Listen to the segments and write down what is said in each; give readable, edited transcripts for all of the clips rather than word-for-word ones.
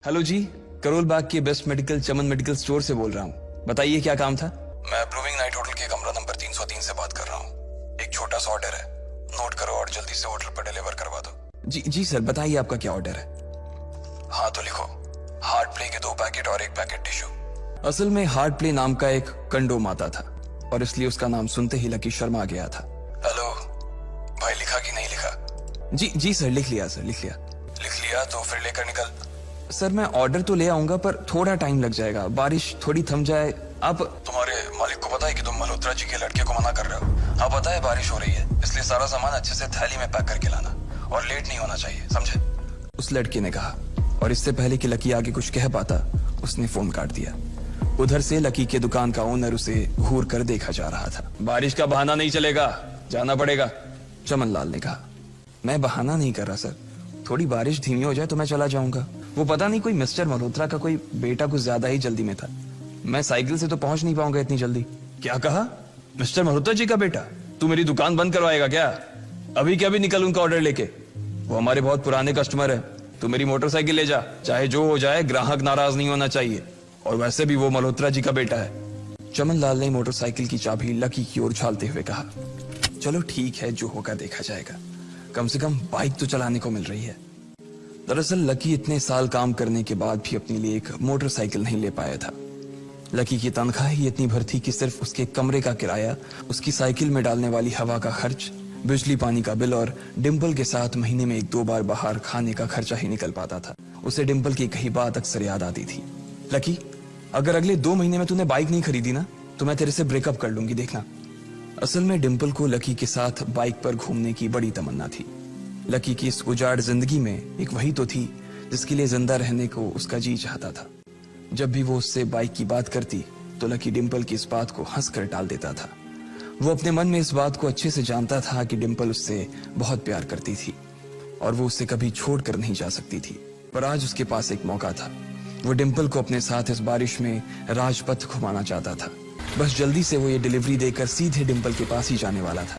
Hello जी, करोल बाग के best medical Chaman medical store से बोल रहा हूँ। बताइए क्या काम था। मैं ब्लूमिंग नाइट होटल के कमरा नंबर 303 से बात कर रहा हूँ। एक छोटा सा ऑर्डर है, नोट करो और जल्दी से होटल पर डिलीवर करवा दो। जी सर, बताइए आपका क्या ऑर्डर है। हाँ तो लिखो, हार्ट प्ले के 2 पैकेट और 1 पैकेट टिश्यू। असल में हार्ट प्ले नाम का एक कंडोम आता था और इसलिए उसका नाम सुनते ही लकी शर्मा गया था। हेलो भाई, लिखा कि नहीं लिखा? जी सर, लिख लिया सर, लिख लिया। लिख लिया तो फिर लेकर निकल। सर मैं ऑर्डर तो ले आऊंगा पर थोड़ा टाइम लग जाएगा, बारिश थोड़ी थम जाए। आप तुम्हारे मालिक को पता है कि तुम मल्होत्रा जी के लड़के को मना कर रहे हो? हाँ पता है, बारिश हो रही है, इसलिए सारा सामान अच्छे से थैली में पैक करके लाना और लेट नहीं होना चाहिए, समझे? उस लड़के ने कहा और इससे पहले कि लकी आगे कुछ कह पाता उसने फोन काट दिया। उधर से लकी के दुकान का ओनर उसे घूर कर देखा जा रहा था। बारिश का बहाना नहीं चलेगा, जाना पड़ेगा, चमन लाल ने कहा। मैं बहाना नहीं कर रहा सर, थोड़ी बारिश धीमी हो जाए तो मैं चला जाऊंगा। वो पता नहीं कोई मिस्टर मल्होत्रा का कोई बेटा कुछ ज्यादा ही जल्दी में था, मैं साइकिल से तो पहुंच नहीं पाऊंगा इतनी जल्दी। क्या कहा? मिस्टर मल्होत्रा जी का बेटा? तू मेरी दुकान बंद करवाएगा क्या? अभी क्या भी निकल उनका ऑर्डर लेके, वो हमारे बहुत पुराने कस्टमर है। तू मेरी मोटरसाइकिल ले जा, चाहे जो हो जाए, ग्राहक नाराज नहीं होना चाहिए, और वैसे भी वो मल्होत्रा जी का बेटा है। चमन लाल ने मोटरसाइकिल की चाबी लकी की ओर उछालते हुए कहा, चलो ठीक है, जो होगा देखा जाएगा, कम से कम बाइक तो चलाने को मिल रही है। दरअसल लकी इतने साल काम करने के बाद भी अपने लिए एक मोटरसाइकिल नहीं ले पाया था। लकी की तनख्वाह ही इतनी भर थी कि सिर्फ उसके कमरे का किराया, उसकी साइकिल में डालने वाली हवा का खर्च, बिजली पानी का बिल और डिम्पल के साथ महीने में 1-2 बार बाहर खाने का खर्चा ही निकल पाता था। उसे डिम्पल की कही बात अक्सर याद आती थी, लकी अगर अगले 2 महीने में तूने बाइक नहीं खरीदी ना तो मैं तेरे से ब्रेकअप कर लूंगी, देखना। असल में डिम्पल को लकी के साथ बाइक पर घूमने की बड़ी तमन्ना थी। लकी की इस उजाड़ जिंदगी में एक वही तो थी जिसके लिए जिंदा रहने को उसका जी चाहता था। जब भी वो उससे बाइक की बात करती तो लकी डिम्पल की इस बात को हंसकर टाल देता था। वो अपने मन में इस बात को अच्छे से जानता था कि डिम्पल उससे बहुत प्यार करती थी और वो उससे कभी छोड़कर नहीं जा सकती थी। पर आज उसके पास एक मौका था। वो डिम्पल को अपने साथ इस बारिश में राजपथ घुमाना चाहता था। बस जल्दी से वो ये डिलीवरी देकर सीधे डिम्पल के पास ही जाने वाला था।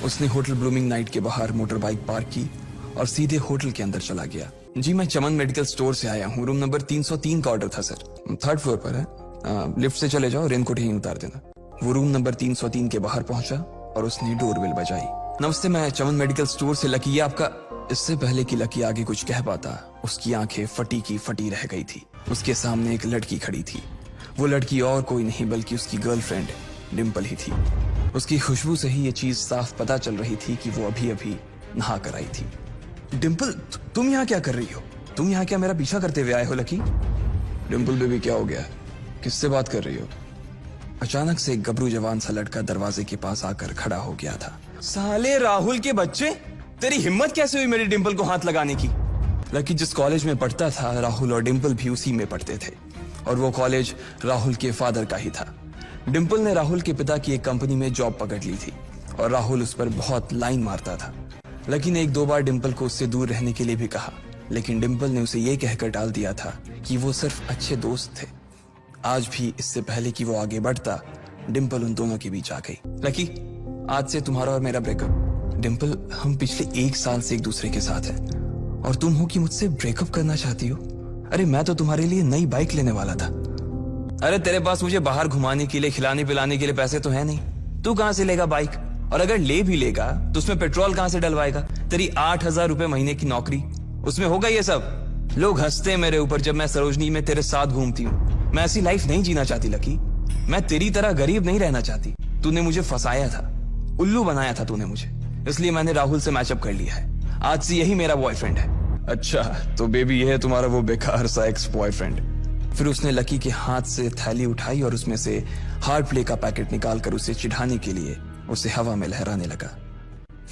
उसने होटल ब्लूमिंग नाइट के बाहर मोटर बाइक पार्क की और सीधे होटल के अंदर चला गया। जी मैं चमन मेडिकल स्टोर से आया हूँ, रूम नंबर 303 का ऑर्डर था सर, 3rd फ्लोर पर है। लिफ्ट से चले जाओ, रेनकोट यहीं उतार देना। वो रूम नंबर 303 के बाहर पहुंचा और उसने डोरबेल बजाई। नमस्ते, मैं चमन मेडिकल स्टोर से लकी, ये आपका। इससे पहले कि लकी आगे कुछ कह पाता उसकी आंखें फटी की फटी रह गई थी। उसके सामने एक लड़की खड़ी थी। वो लड़की और कोई नहीं बल्कि उसकी गर्लफ्रेंड डिम्पल ही थी। उसकी खुशबू से ही ये चीज साफ पता चल रही थी कि वो अभी अभी नहा कर आई थी। डिम्पल, तुम यहाँ क्या कर रही हो? तुम यहाँ क्या मेरा पीछा करते हुए आए हो लकी? डिम्पल बेबी क्या हो गया, किससे बात कर रही हो? अचानक से एक गबरू जवान सा लड़का दरवाजे के पास आकर खड़ा हो गया था। साले राहुल के बच्चे, तेरी हिम्मत कैसे हुई मेरी डिम्पल को हाथ लगाने की? लकी जिस कॉलेज में पढ़ता था, राहुल और डिम्पल भी उसी में पढ़ते थे और वो कॉलेज राहुल के फादर का ही था। डिम्पल ने राहुल के पिता की एक कंपनी में जॉब पकड़ ली थी और राहुल उस पर बहुत लाइन मारता था। लकी ने 1-2 बार डिम्पल को उससे दूर रहने के लिए भी कहा, लेकिन डिम्पल ने उसे ये कहकर टाल दिया था कि वो सिर्फ अच्छे दोस्त थे। आज भी इससे पहले कि वो आगे बढ़ता, डिम्पल उन दोनों के बीच आ गई। लकी, आज से तुम्हारा और मेरा ब्रेकअप। डिम्पल, हम पिछले 1 साल से एक दूसरे के साथ हैं और तुम हो कि मुझसे ब्रेकअप करना चाहती हो? अरे मैं तो तुम्हारे लिए नई बाइक लेने वाला था। अरे तेरे पास मुझे बाहर घुमाने के लिए, खिलाने पिलाने के लिए पैसे तो है नहीं, तू कहां से लेगा बाइक? और अगर ले भी लेगा तो उसमें पेट्रोल कहां से डलवाएगा? तेरी 8,000 रुपए महीने की नौकरी, उसमें होगा ये सब? लोग हंसते हैं मेरे ऊपर जब मैं सरोजनी में तेरे साथ घूमती हूँ। मैं ऐसी लाइफ नहीं जीना चाहती लकी, मैं तेरी तरह गरीब नहीं रहना चाहती। तूने मुझे फंसाया था, उल्लू बनाया था तूने मुझे, इसलिए मैंने राहुल से मैचअप कर लिया है। आज से यही मेरा बॉयफ्रेंड है। अच्छा, तो बेबी ये है तुम्हारा वो बेकार सा एक्स बॉयफ्रेंड? फिर उसने लकी के हाथ से थैली उठाई और उसमें से हार्ट प्ले का पैकेट निकालकर उसे चिढ़ाने के लिए उसे हवा में लहराने लगा।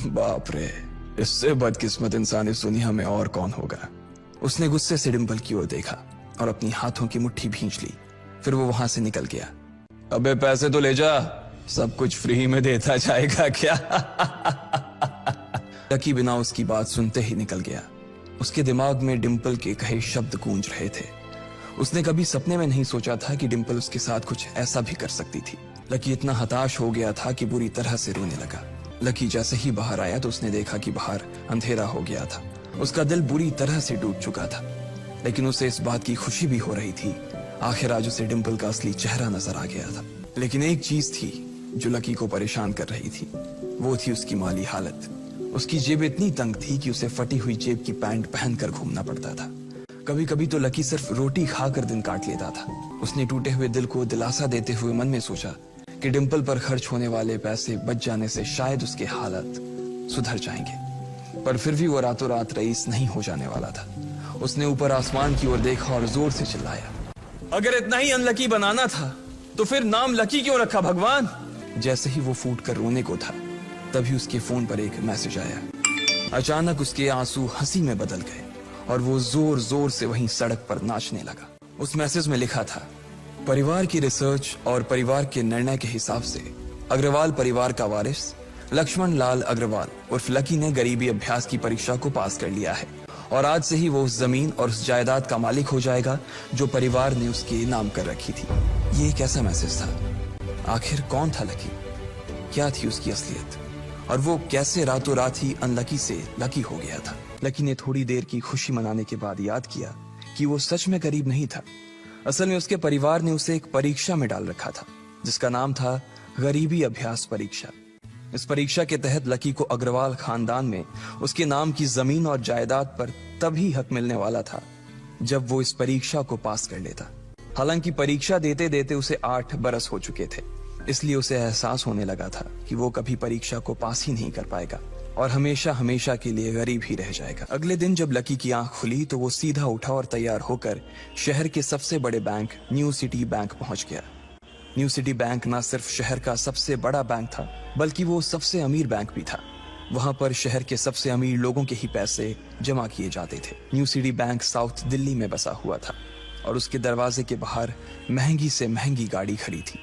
बाप रे, इससे बदकिस्मत इंसान इस दुनिया में और कौन होगा? उसने गुस्से से डिम्पल की ओर देखा और अपनी हाथों की मुट्ठी भींच ली। फिर वो वहां से निकल गया। अबे पैसे तो ले जा, सब कुछ फ्री में देता जाएगा क्या? लकी बिना उसकी बात सुनते ही निकल गया। उसके दिमाग में डिम्पल के कहे शब्द गूंज रहे थे। उसने कभी सपने में नहीं सोचा था कि डिम्पल उसके साथ कुछ ऐसा भी कर सकती थी। लकी इतना हताश हो गया था कि बुरी तरह से रोने लगा। लकी जैसे ही बाहर आया तो उसने देखा कि बाहर अंधेरा हो गया था। उसका दिल बुरी तरह से टूट चुका था। लेकिन उसे इस बात की खुशी भी हो रही थी, आखिर आज उसे डिम्पल का असली चेहरा नजर आ गया था। लेकिन एक चीज थी जो लकी को परेशान कर रही थी, वो थी उसकी माली हालत। उसकी जेब इतनी तंग थी कि उसे फटी हुई जेब की पैंट पहनकर घूमना पड़ता था। कभी कभी तो लकी सिर्फ रोटी खाकर दिन काट लेता था। उसने टूटे हुए दिल को दिलासा देते हुए मन में सोचा कि डिम्पल पर खर्च होने वाले पैसे बच जाने से शायद उसके हालत सुधर जाएंगे। पर फिर भी वो रातों रात रईस नहीं हो जाने वाला था। उसने ऊपर आसमान की ओर देखा और जोर से चिल्लाया, अगर इतना ही अनलकी बनाना था तो फिर नाम लकी क्यों रखा भगवान। जैसे ही वो फूट कर रोने को था, तभी उसके फोन पर एक मैसेज आया। अचानक उसके आंसू हंसी में बदल गए और वो जोर जोर से वहीं सड़क पर नाचने लगा। उस मैसेज में लिखा था, परिवार की रिसर्च और परिवार के निर्णय के हिसाब से अग्रवाल परिवार का वारिस लक्ष्मण लाल अग्रवाल उर्फ लकी ने गरीबी अभ्यास की परीक्षा को पास कर लिया है और आज से ही वो उस जमीन और उस जायदाद का मालिक हो जाएगा जो परिवार ने उसके नाम कर रखी थी। ये एक ऐसा मैसेज था। आखिर कौन था लकी, क्या थी उसकी असलियत, और वो कैसे रातों रात ही अनलकी से लकी हो गया था। लकी ने थोड़ी देर की खुशी मनाने के बाद याद किया कि वो सच में गरीब नहीं था। असल में उसके परिवार ने उसे एक परीक्षा में डाल रखा था जिसका नाम था गरीबी अभ्यास परीक्षा। इस परीक्षा के तहत लकी को अग्रवाल खानदान में उसके नाम की जमीन और जायदाद पर तभी हक मिलने वाला था जब वो इस परीक्षा को पास कर लेता। हालांकि परीक्षा देते देते उसे 8 बरस हो चुके थे, इसलिए उसे एहसास होने लगा था कि वो कभी परीक्षा को पास ही नहीं कर पाएगा और हमेशा हमेशा के लिए गरीब ही रह जाएगा। अगले दिन जब लकी की आंख खुली तो वो सीधा उठा और तैयार होकर शहर के सबसे बड़े बैंक न्यू सिटी बैंक पहुंच गया। न्यू सिटी बैंक न सिर्फ शहर का सबसे बड़ा बैंक था, बल्कि वो सबसे अमीर बैंक भी था। वहां पर शहर के सबसे अमीर लोगों के ही पैसे जमा किए जाते थे। New city bank south Delhi में बसा हुआ था और उसके दरवाजे के बाहर महंगी से महंगी गाड़ी खड़ी थी।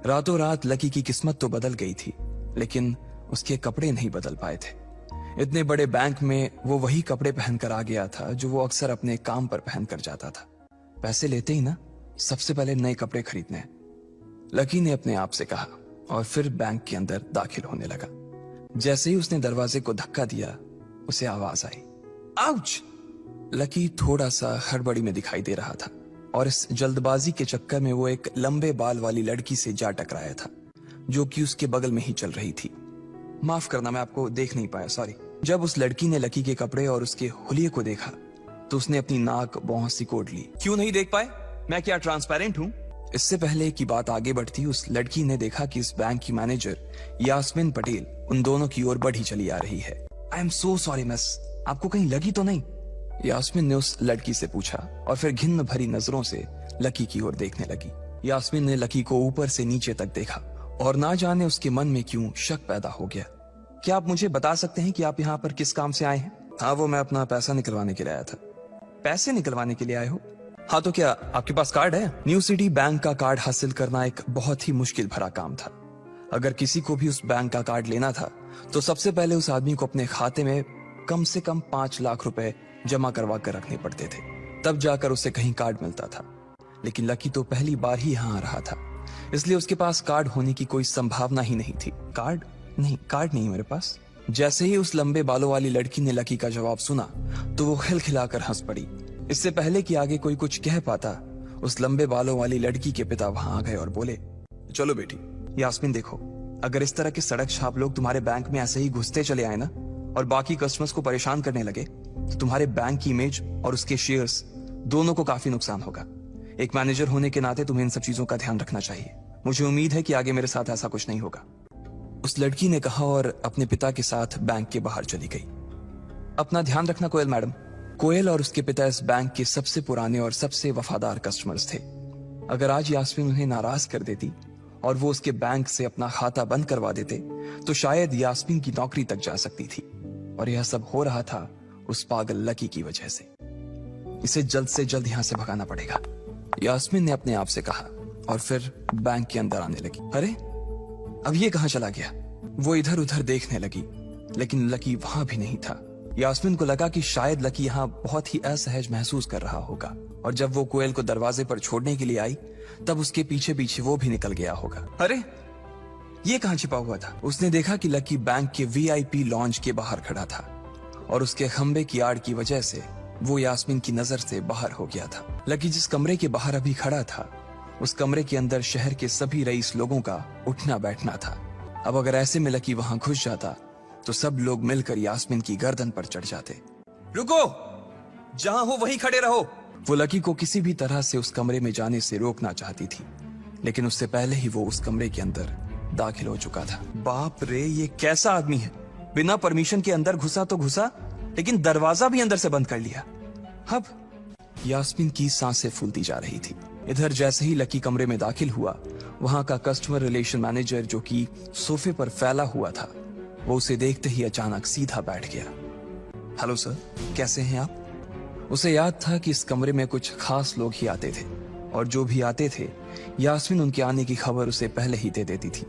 रातों रात लकी की किस्मत तो बदल गई थी, लेकिन उसके कपड़े नहीं बदल पाए थे। इतने बड़े बैंक में वो वही कपड़े पहनकर आ गया था जो वो अक्सर अपने काम पर पहनकर जाता था। पैसे लेते ही ना सबसे पहले नए कपड़े खरीदने हैं, लकी ने अपने आप से कहा और फिर बैंक के अंदर दाखिल होने लगा। जैसे ही उसने दरवाजे को धक्का दिया, उसे आवाज आई, आउच! लकी थोड़ा सा हड़बड़ी में दिखाई दे रहा था और इस जल्दबाजी के चक्कर में वो एक लंबे बाल वाली लड़की से जा टकराया था जो कि उसके बगल में ही चल रही थी। माफ करना, मैं आपको देख नहीं पाया, सॉरी। जब उस लड़की ने लकी के कपड़े और उसके हुलिये को देखा तो उसने अपनी नाक बहुत सिकोड़ ली। क्यों नहीं देख पाए? मैं क्या ट्रांसपेरेंट हूँ? इससे पहले कि बात आगे बढ़ती, उस लड़की ने देखा कि इस बैंक की मैनेजर यास्मीन पटेल उन दोनों की ओर बढ़ी चली आ रही है। I am so sorry miss, आपको कहीं लगी तो नहीं? यास्मीन ने उस लड़की से पूछा और फिर घिन्न भरी नजरों से लकी की ओर देखने लगी। यास्मीन ने लकी को ऊपर से नीचे तक देखा और ना जाने उसके मन में क्यों शक पैदा हो गया। क्या आप मुझे बता सकते हैं कि आप यहाँ पर किस काम से आए हैं? हाँ, वो मैं अपना पैसा निकलवाने के लिए आया था। पैसे निकलवाने के लिए आए हो? हाँ, तो क्या आपके पास कार्ड है? न्यू सिटी बैंक का कार्ड हासिल करना एक बहुत ही मुश्किल भरा काम था। अगर किसी को भी उस बैंक का कार्ड लेना था तो सबसे पहले उस आदमी को अपने खाते में कम से कम 5 लाख रुपए जमा करवा कर रखने पड़ते थे, तब जाकर उसे कहीं कार्ड मिलता था। लेकिन लकी तो पहली बार ही यहाँ आ रहा था, इसलिए उसके पास कार्ड होने की कोई संभावना ही नहीं थी। कार्ड नहीं मेरे पास। जैसे ही उस लंबे बालों वाली लड़की ने लकी का जवाब सुना तो वो खिलखिलाकर हंस पड़ी। इससे पहले कि आगे कोई कुछ कह पाता, उस लंबे बालों वाली लड़की के पिता वहां आ गए और बोले, चलो बेटी। यास्मीन देखो, अगर इस तरह के सड़क छाप लोग तुम्हारे बैंक में ऐसे ही घुसते चले आए ना और बाकी कस्टमर्स को परेशान करने लगे तो तुम्हारे बैंक की इमेज और उसके शेयर्स दोनों को काफी नुकसान होगा। एक मैनेजर होने के नाते तुम्हें इन सब चीजों का ध्यान रखना चाहिए। मुझे उम्मीद है कि आगे मेरे साथ ऐसा कुछ नहीं होगा, उस लड़की ने कहा और अपने पिता के साथ बैंक के बाहर चली गई। अपना ध्यान रखना कोयल मैडम। कोयल और उसके पिता इस बैंक के सबसे पुराने और सबसे वफादार कस्टमर्स थे। अगर आज यास्मीन उन्हें नाराज कर देती और वो उसके बैंक से अपना खाता बंद करवा देते तो शायद यास्मीन की नौकरी तक जा सकती थी, और यह सब हो रहा था उस पागल लकी की वजह से। इसे जल्द से जल्द यहां से भगाना पड़ेगा, यास्मीन ने अपने आप से कहा और फिर बैंक के अंदर आने लगी। अरे अब ये कहां चला गया? वो इधर उधर देखने लगी, लेकिन लकी वहां भी नहीं था। यास्मीन को लगा कि शायद लकी यहाँ बहुत ही असहज महसूस कर रहा होगा, और जब वो कोयल को दरवाजे पर छोड़ने के लिए आई तब उसके पीछे पीछे वो भी निकल गया होगा। अरे ये कहां छिपा हुआ था? उसने देखा कि लकी बैंक के VIP लॉन्ज के बाहर खड़ा था और उसके खंबे की आड़ की वजह से वो यास्मीन की नजर से बाहर हो गया था। लकी जिस कमरे के बाहर अभी खड़ा था, उस कमरे के अंदर शहर के सभी रईस लोगों का उठना बैठना था। अब अगर ऐसे में लकी वहां घुस जाता तो सब लोग मिलकर यास्मीन की गर्दन पर चढ़ जाते। रुको, जहां हो वहीं खड़े रहो। वो लकी को किसी भी तरह से उस कमरे में जाने से रोकना चाहती थी, लेकिन उससे पहले ही वो उस कमरे के अंदर दाखिल हो चुका था। बाप रे, ये कैसा आदमी है? बिना परमिशन के अंदर घुसा तो घुसा, लेकिन दरवाजा भी अंदर से बंद कर लिया। अब यास्मीन की सांसें फूलती जा रही थी। इधर जैसे ही लकी कमरे में दाखिल हुआ, वहां का कस्टमर रिलेशन मैनेजर जो कि सोफे पर फैला हुआ था, वो उसे देखते ही अचानक सीधा बैठ गया। हेलो सर, कैसे हैं आप? उसे याद था कि इस कमरे में कुछ खास लोग ही आते थे, और जो भी आते थे यास्मीन उनके आने की खबर उसे पहले ही दे देती थी।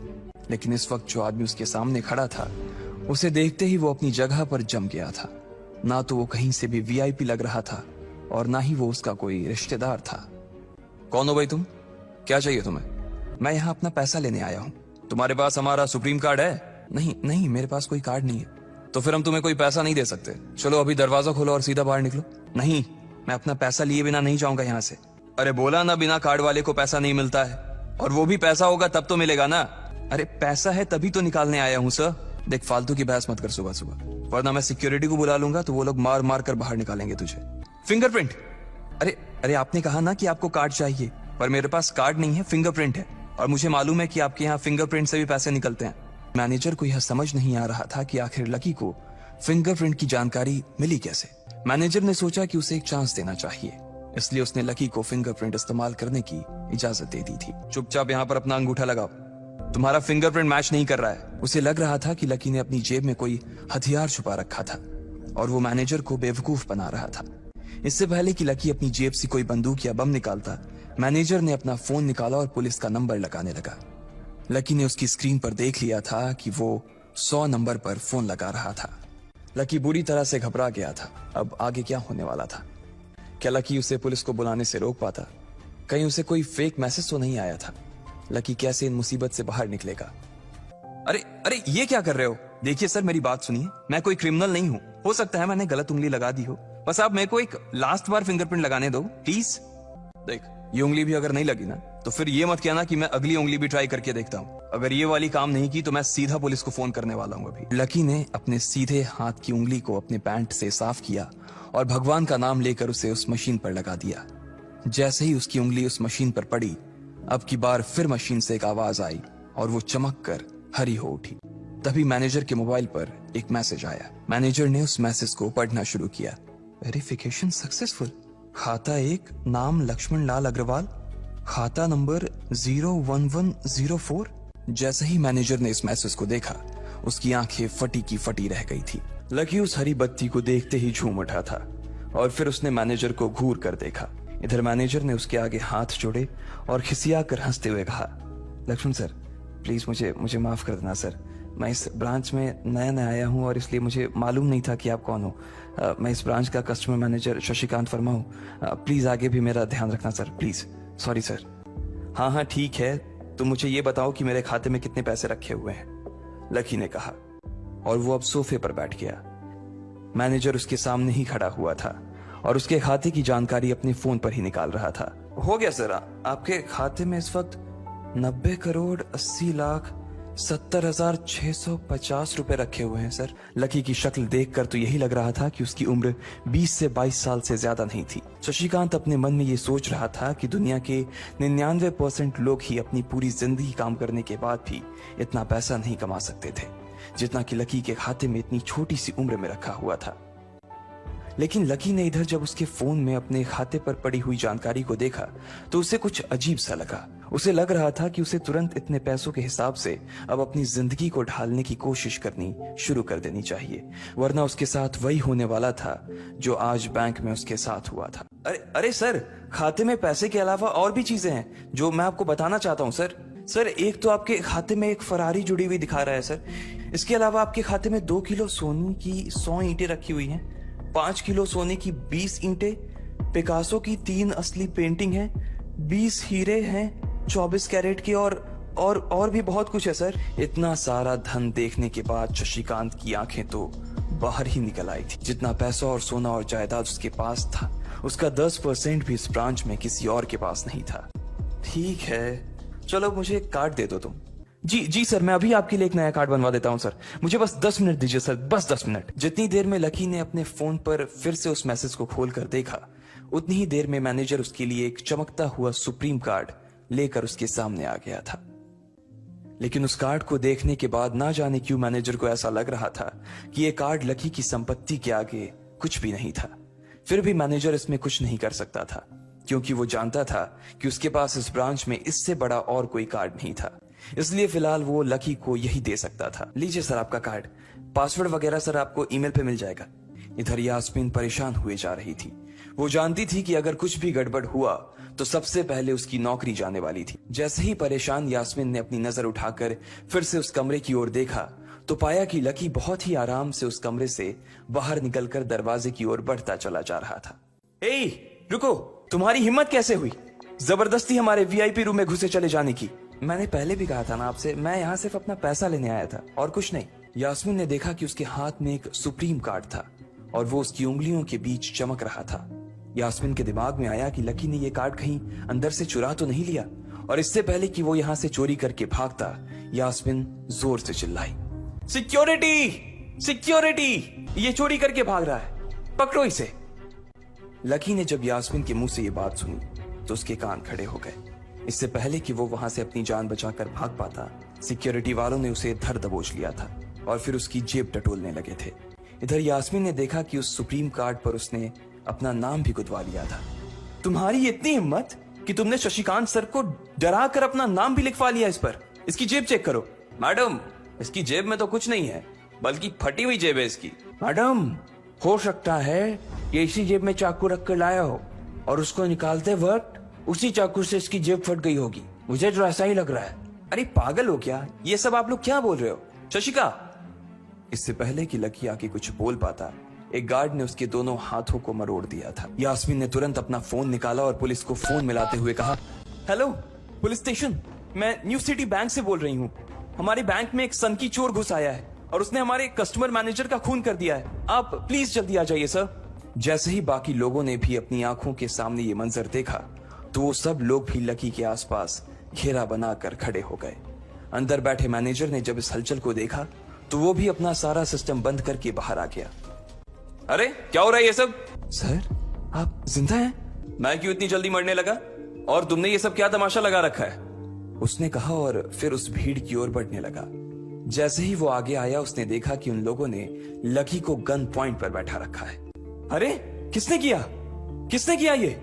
लेकिन इस वक्त जो आदमी उसके सामने खड़ा था, उसे देखते ही वो अपनी जगह पर जम गया था। ना तो वो कहीं से भी वीआईपी लग रहा था और ना ही वो उसका कोई रिश्तेदार था। कौन हो भाई तुम? क्या चाहिए तुम्हें? मैं यहाँ अपना पैसा लेने आया हूँ। तुम्हारे पास हमारा सुप्रीम कार्ड है? नहीं, मेरे पास कोई कार्ड नहीं है। तो फिर हम तुम्हें कोई पैसा नहीं दे सकते। चलो अभी दरवाजा खोलो और सीधा बाहर निकलो। नहीं, मैं अपना पैसा लिए बिना नहीं जाऊंगा यहाँ से। अरे बोला ना, बिना कार्ड वाले को पैसा नहीं मिलता है, और वो भी पैसा होगा तब तो मिलेगा ना। अरे पैसा है तभी तो निकालने आया हूँ सर। देख, फालतू की बहस मत कर सुबह सुबह, वरना मैं सिक्योरिटी को बुला लूंगा तो वो लोग मार मार कर बाहर निकालेंगे तुझे। फिंगरप्रिंट? अरे आपने कहा ना कि आपको कार्ड चाहिए, पर मेरे पास कार्ड नहीं है, फिंगरप्रिंट है। और मुझे मालूम है कि आपके यहाँ फिंगरप्रिंट से भी पैसे निकलते हैं। मैनेजर को यह समझ नहीं आ रहा था कि आखिर लकी को फिंगरप्रिंट की जानकारी मिली कैसे। मैनेजर ने सोचा कि उसे एक चांस देना चाहिए, इसलिए उसने लकी को फिंगरप्रिंट इस्तेमाल करने की इजाजत दे दी थी। चुपचाप यहाँ पर अपना अंगूठा लगाओ, तुम्हारा फिंगरप्रिंट मैच नहीं कर रहा है। उसे लग रहा था कि लकी ने अपनी जेब में कोई हथियार छुपा रखा था और वो मैनेजर को बेवकूफ बना रहा था। इससे पहले कि लकी अपनी जेब से कोई बंदूक या बम निकालता, मैनेजर ने अपना फोन निकाला और पुलिस का नंबर लगाने लगा। लकी ने उसकी स्क्रीन पर देख लिया था कि वो 100 नंबर पर फोन लगा रहा था। लकी बुरी तरह से घबरा गया था। अब आगे क्या होने वाला था? क्या लकी उसे पुलिस को बुलाने से रोक पाता? कहीं उसे कोई फेक मैसेज तो नहीं आया था? लकी कैसे इन मुसीबत से बाहर निकलेगा? अरे ये क्या कर रहे हो? देखिए सर, मेरी बात सुनिए, मैं कोई क्रिमिनल नहीं हूँ। हो सकता है मैंने गलत उंगली लगा दी हो, बस आप मेरे को एक लास्ट बार फिंगरप्रिंट लगाने दो प्लीज। देख, ये उंगली भी अगर नहीं लगी ना, तो फिर ये मत कहना कि मैं अगली उंगली भी ट्राई करके देखता हूँ। अगर ये वाली काम नहीं की तो मैं सीधा पुलिस को फोन करने वाला हूँ अभी। लकी ने अपने सीधे हाथ की उंगली को अपने पैंट से साफ किया और भगवान का नाम लेकर उसे उस मशीन पर लगा दिया। जैसे ही उसकी उंगली उस मशीन पर पड़ी, अब की बार फिर मशीन से एक आवाज आई और वो चमक कर हरी हो उठी। तभी मैनेजर के मोबाइल पर एक मैसेज आया। मैनेजर ने उस मैसेज को पढ़ना शुरू किया। Verification successful. खाता 1, नाम लक्ष्मण लाल अग्रवाल, खाता नंबर 01104। जैसे ही मैनेजर ने इस मैसेज को देखा, उसकी आंखें फटी की फटी रह गई थी। लकी उस हरी बत्ती को देखते ही झूम उठा था और फिर उसने मैनेजर को घूर कर देखा। इधर मैनेजर ने उसके आगे हाथ जोड़े और खिसिया कर हंसते हुए कहा, लक्ष्मण सर, प्लीज मुझे माफ कर देना सर। मैं इस ब्रांच में नया आया हूँ और इसलिए मुझे मालूम नहीं था कि आप कौन हो। मैं इस ब्रांच का कस्टमर मैनेजर शशिकांत वर्मा हूँ। प्लीज आगे भी मेरा ध्यान रखना सर, प्लीज। Sorry sir. हाँ ठीक है, तो मुझे ये बताओ कि मेरे खाते में कितने पैसे रखे हुए हैं, लकी ने कहा, और वो अब सोफे पर बैठ गया। मैनेजर उसके सामने ही खड़ा हुआ था और उसके खाते की जानकारी अपने फोन पर ही निकाल रहा था। हो गया सर, आपके खाते में इस वक्त 90,80,70,650 रुपए रखे हुए हैं सर। लकी की शक्ल देखकर तो यही लग रहा था कि उसकी उम्र 20 से 22 साल से ज्यादा नहीं थी। शशिकांत अपने मन में ये सोच रहा था कि दुनिया के 99% लोग ही अपनी पूरी जिंदगी काम करने के बाद भी इतना पैसा नहीं कमा सकते थे जितना कि लकी के खाते में इतनी छोटी सी उम्र में रखा हुआ था। लेकिन लकी ने इधर जब उसके फोन में अपने खाते पर पड़ी हुई जानकारी को देखा तो उसे कुछ अजीब सा लगा। उसे लग रहा था कि उसे तुरंत इतने पैसों के हिसाब से अब अपनी जिंदगी को ढालने की कोशिश करनी शुरू कर देनी चाहिए, वरना उसके साथ वही होने वाला था जो आज बैंक में उसके साथ हुआ था। अरे सर, खाते में पैसे के अलावा और भी चीजें हैं जो मैं आपको बताना चाहता हूँ सर। सर, एक तो आपके खाते में एक फरारी जुड़ी हुई दिखा रहा है सर। इसके अलावा आपके खाते में 2 किलो सोने की 100 ईंटें रखी हुई हैं, 5 किलो सोने की 20 ईंटें, पिकासो की 3 असली पेंटिंग है, 20 हीरे हैं 24 कैरेट के और भी बहुत कुछ है सर। इतना सारा धन देखने के बाद शशिकांत की आंखें तो बाहर ही निकल आई थी। जितना पैसा और सोना और जायदाद उसके पास था, उसका 10% भी इस ब्रांच में किसी और के पास नहीं था। ठीक है, चलो मुझे एक कार्ड दे दो तुम। जी सर, मैं अभी आपके लिए एक नया कार्ड बनवा देता हूँ सर। मुझे बस 10 मिनट दीजिए सर, बस 10 मिनट। जितनी देर में लकी ने अपने फोन पर फिर से उस मैसेज को खोलकर देखा, उतनी ही देर में मैनेजर उसके लिए एक चमकता हुआ सुप्रीम कार्ड लेकर उसके सामने आ गया था। लेकिन उस कार्ड को देखने के बाद ना जाने क्यों मैनेजर को ऐसा लग रहा था कि यह कार्ड लकी की संपत्ति के आगे कुछ भी नहीं था। फिर भी मैनेजर इसमें कुछ नहीं कर सकता था, क्योंकि वो जानता था कि उसके पास इस ब्रांच में इससे बड़ा और कोई कार्ड नहीं था। इसलिए फिलहाल वो लकी को यही दे सकता था। लीजिए सर आपका कार्ड, पासवर्ड वगैरह सर आपको ईमेल पे मिल जाएगा। इधर यास्मीन परेशान हुए जा रही थी। वो जानती थी कि अगर कुछ भी गड़बड़ हुआ तो सबसे पहले उसकी नौकरी जाने वाली थी। जैसे ही परेशान यास्मीन ने अपनी नजर उठाकर फिर से उस कमरे की ओर देखा तो पाया कि लकी बहुत ही आराम से उस कमरे से बाहर निकलकर दरवाजे की ओर बढ़ता चला जा रहा था। ए, रुको, तुम्हारी हिम्मत कैसे हुई जबरदस्ती हमारे वीआईपी रूम में घुसे चले जाने की? मैंने पहले भी कहा था ना आपसे, मैं यहाँ सिर्फ अपना पैसा लेने आया था और कुछ नहीं। यास्मीन ने देखा कि उसके हाथ में एक सुप्रीम कार्ड था और वो उसकी उंगलियों के बीच चमक रहा था। यास्मीन के दिमाग में आया कि लकी ने ये कार्ड कहीं अंदर से चुरा तो नहीं लिया, और इससे पहले कि वो यहाँ से चोरी करके भागता, यास्मीन जोर से चिल्लाई, सिक्योरिटी सिक्योरिटी, ये चोरी करके भाग रहा है, पकड़ो इसे। लकी ने जब यास्मीन के मुंह से ये बात सुनी तो उसके कान खड़े हो गए। इससे पहले कि वो वहां से अपनी जान बचाकर भाग पाता, सिक्योरिटी वालों ने उसे धर दबोच लिया था और फिर उसकी जेब टटोलने लगे थे। इधर यास्मीन ने देखा कि उस सुप्रीम कार्ड पर उसने अपना नाम भी गुदवा लिया था। तुम्हारी इतनी हिम्मत कि तुमने शशिकांत सर को डरा कर अपना नाम भी लिखवा लिया इस पर। इसकी जेब चेक करो। मैडम, इसकी जेब में तो कुछ नहीं है, बल्कि फटी हुई जेब है इसकी। मैडम, हो सकता है ये इसी जेब में चाकू रख कर लाया हो और उसको निकालते वक्त उसी चाकू से इसकी जेब फट गई होगी। मुझे तो ऐसा ही लग रहा है। अरे पागल हो क्या? ये सब आप लोग क्या बोल रहे हो? शशिका! इससे पहले कि लकी आके कुछ बोल पाता, एक गार्ड ने उसके दोनों हाथों को मरोड़ दिया था। यास्मीन ने तुरंत अपना फोन निकाला और पुलिस को फोन मिलाते हुए कहा, हेलो पुलिस स्टेशन, मैं न्यू सिटी बैंक से बोल रही हूँ। हमारे बैंक में एक सनकी चोर घुस आया है और उसने हमारे कस्टमर मैनेजर का खून कर दिया है। आप प्लीज जल्दी आ जाइए सर। जैसे ही बाकी लोगों ने भी अपनी आंखों के सामने ये मंजर देखा तो वो सब लोग भी लकी के आसपास घेरा बनाकर खड़े हो गए। अंदर बैठे मैनेजर ने जब इस हलचल को देखा तो वो भी अपना सारा सिस्टम बंद करके बाहर आ गया। अरे क्या हो रहा है ये सब? सर आप जिंदा हैं? मैं क्यों इतनी जल्दी मरने लगा? और तुमने ये सब क्या तमाशा लगा रखा है? उसने कहा और फिर उस भीड़ की ओर बढ़ने लगा। जैसे ही वो आगे आया उसने देखा कि उन लोगों ने लकी को गन पॉइंट पर बैठा रखा है। अरे किसने किया ये?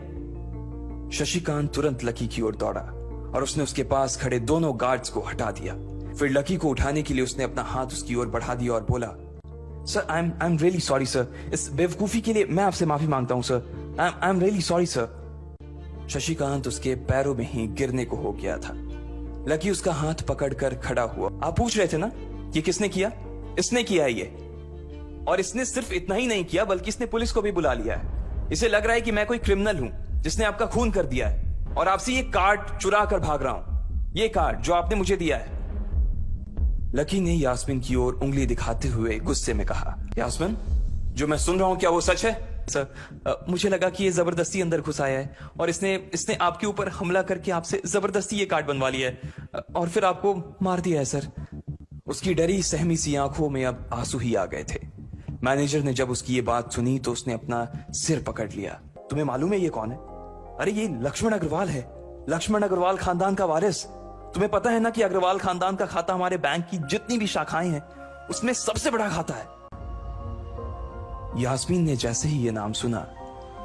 शशिकांत तुरंत लकी की ओर दौड़ा और उसने उसके पास खड़े दोनों गार्ड्स को हटा दिया। फिर लकी को उठाने के लिए उसने अपना हाथ उसकी ओर बढ़ा दिया और बोला, sir I am really sorry sir, इस बेवकूफी के लिए मैं आपसे माफी मांगता हूं sir. I am really sorry sir. Shashikant उसके पैरों में ही गिरने को हो गया था। लकी उसका हाथ पकड़कर खड़ा हुआ। आप पूछ रहे थे ना ये किसने किया? इसने किया है ये, और इसने सिर्फ इतना ही नहीं किया बल्कि इसने पुलिस को भी बुला लिया है। इसे लग रहा है कि मैं कोई क्रिमिनल हूं जिसने आपका खून कर दिया है और आपसे ये कार्ड चुरा कर भाग रहा हूं, ये कार्ड जो आपने मुझे दिया है। लकी ने यास्मीन की ओर उंगली दिखाते हुए गुस्से में कहा, यास्मीन, जो मैं सुन रहा हूं क्या वो सच है? सर मुझे लगा कि ये जबरदस्ती अंदर घुस आया है और इसने आपके ऊपर हमला करके आपसे जबरदस्ती ये कार्ड बनवा लिया है और फिर आपको मार दिया है सर। उसकी डरी सहमी सी आंखों में अब आंसू ही आ गए थे। मैनेजर ने जब उसकी ये बात सुनी तो उसने अपना सिर पकड़ लिया। तुम्हें मालूम है ये कौन है? अरे ये लक्ष्मण अग्रवाल है, लक्ष्मण अग्रवाल खानदान का वारिस। तुम्हें पता है ना कि अग्रवाल खानदान का खाता हमारे बैंक की जितनी भी शाखाएं हैं उसमें सबसे बड़ा खाता है। यास्मीन ने जैसे ही ये नाम सुना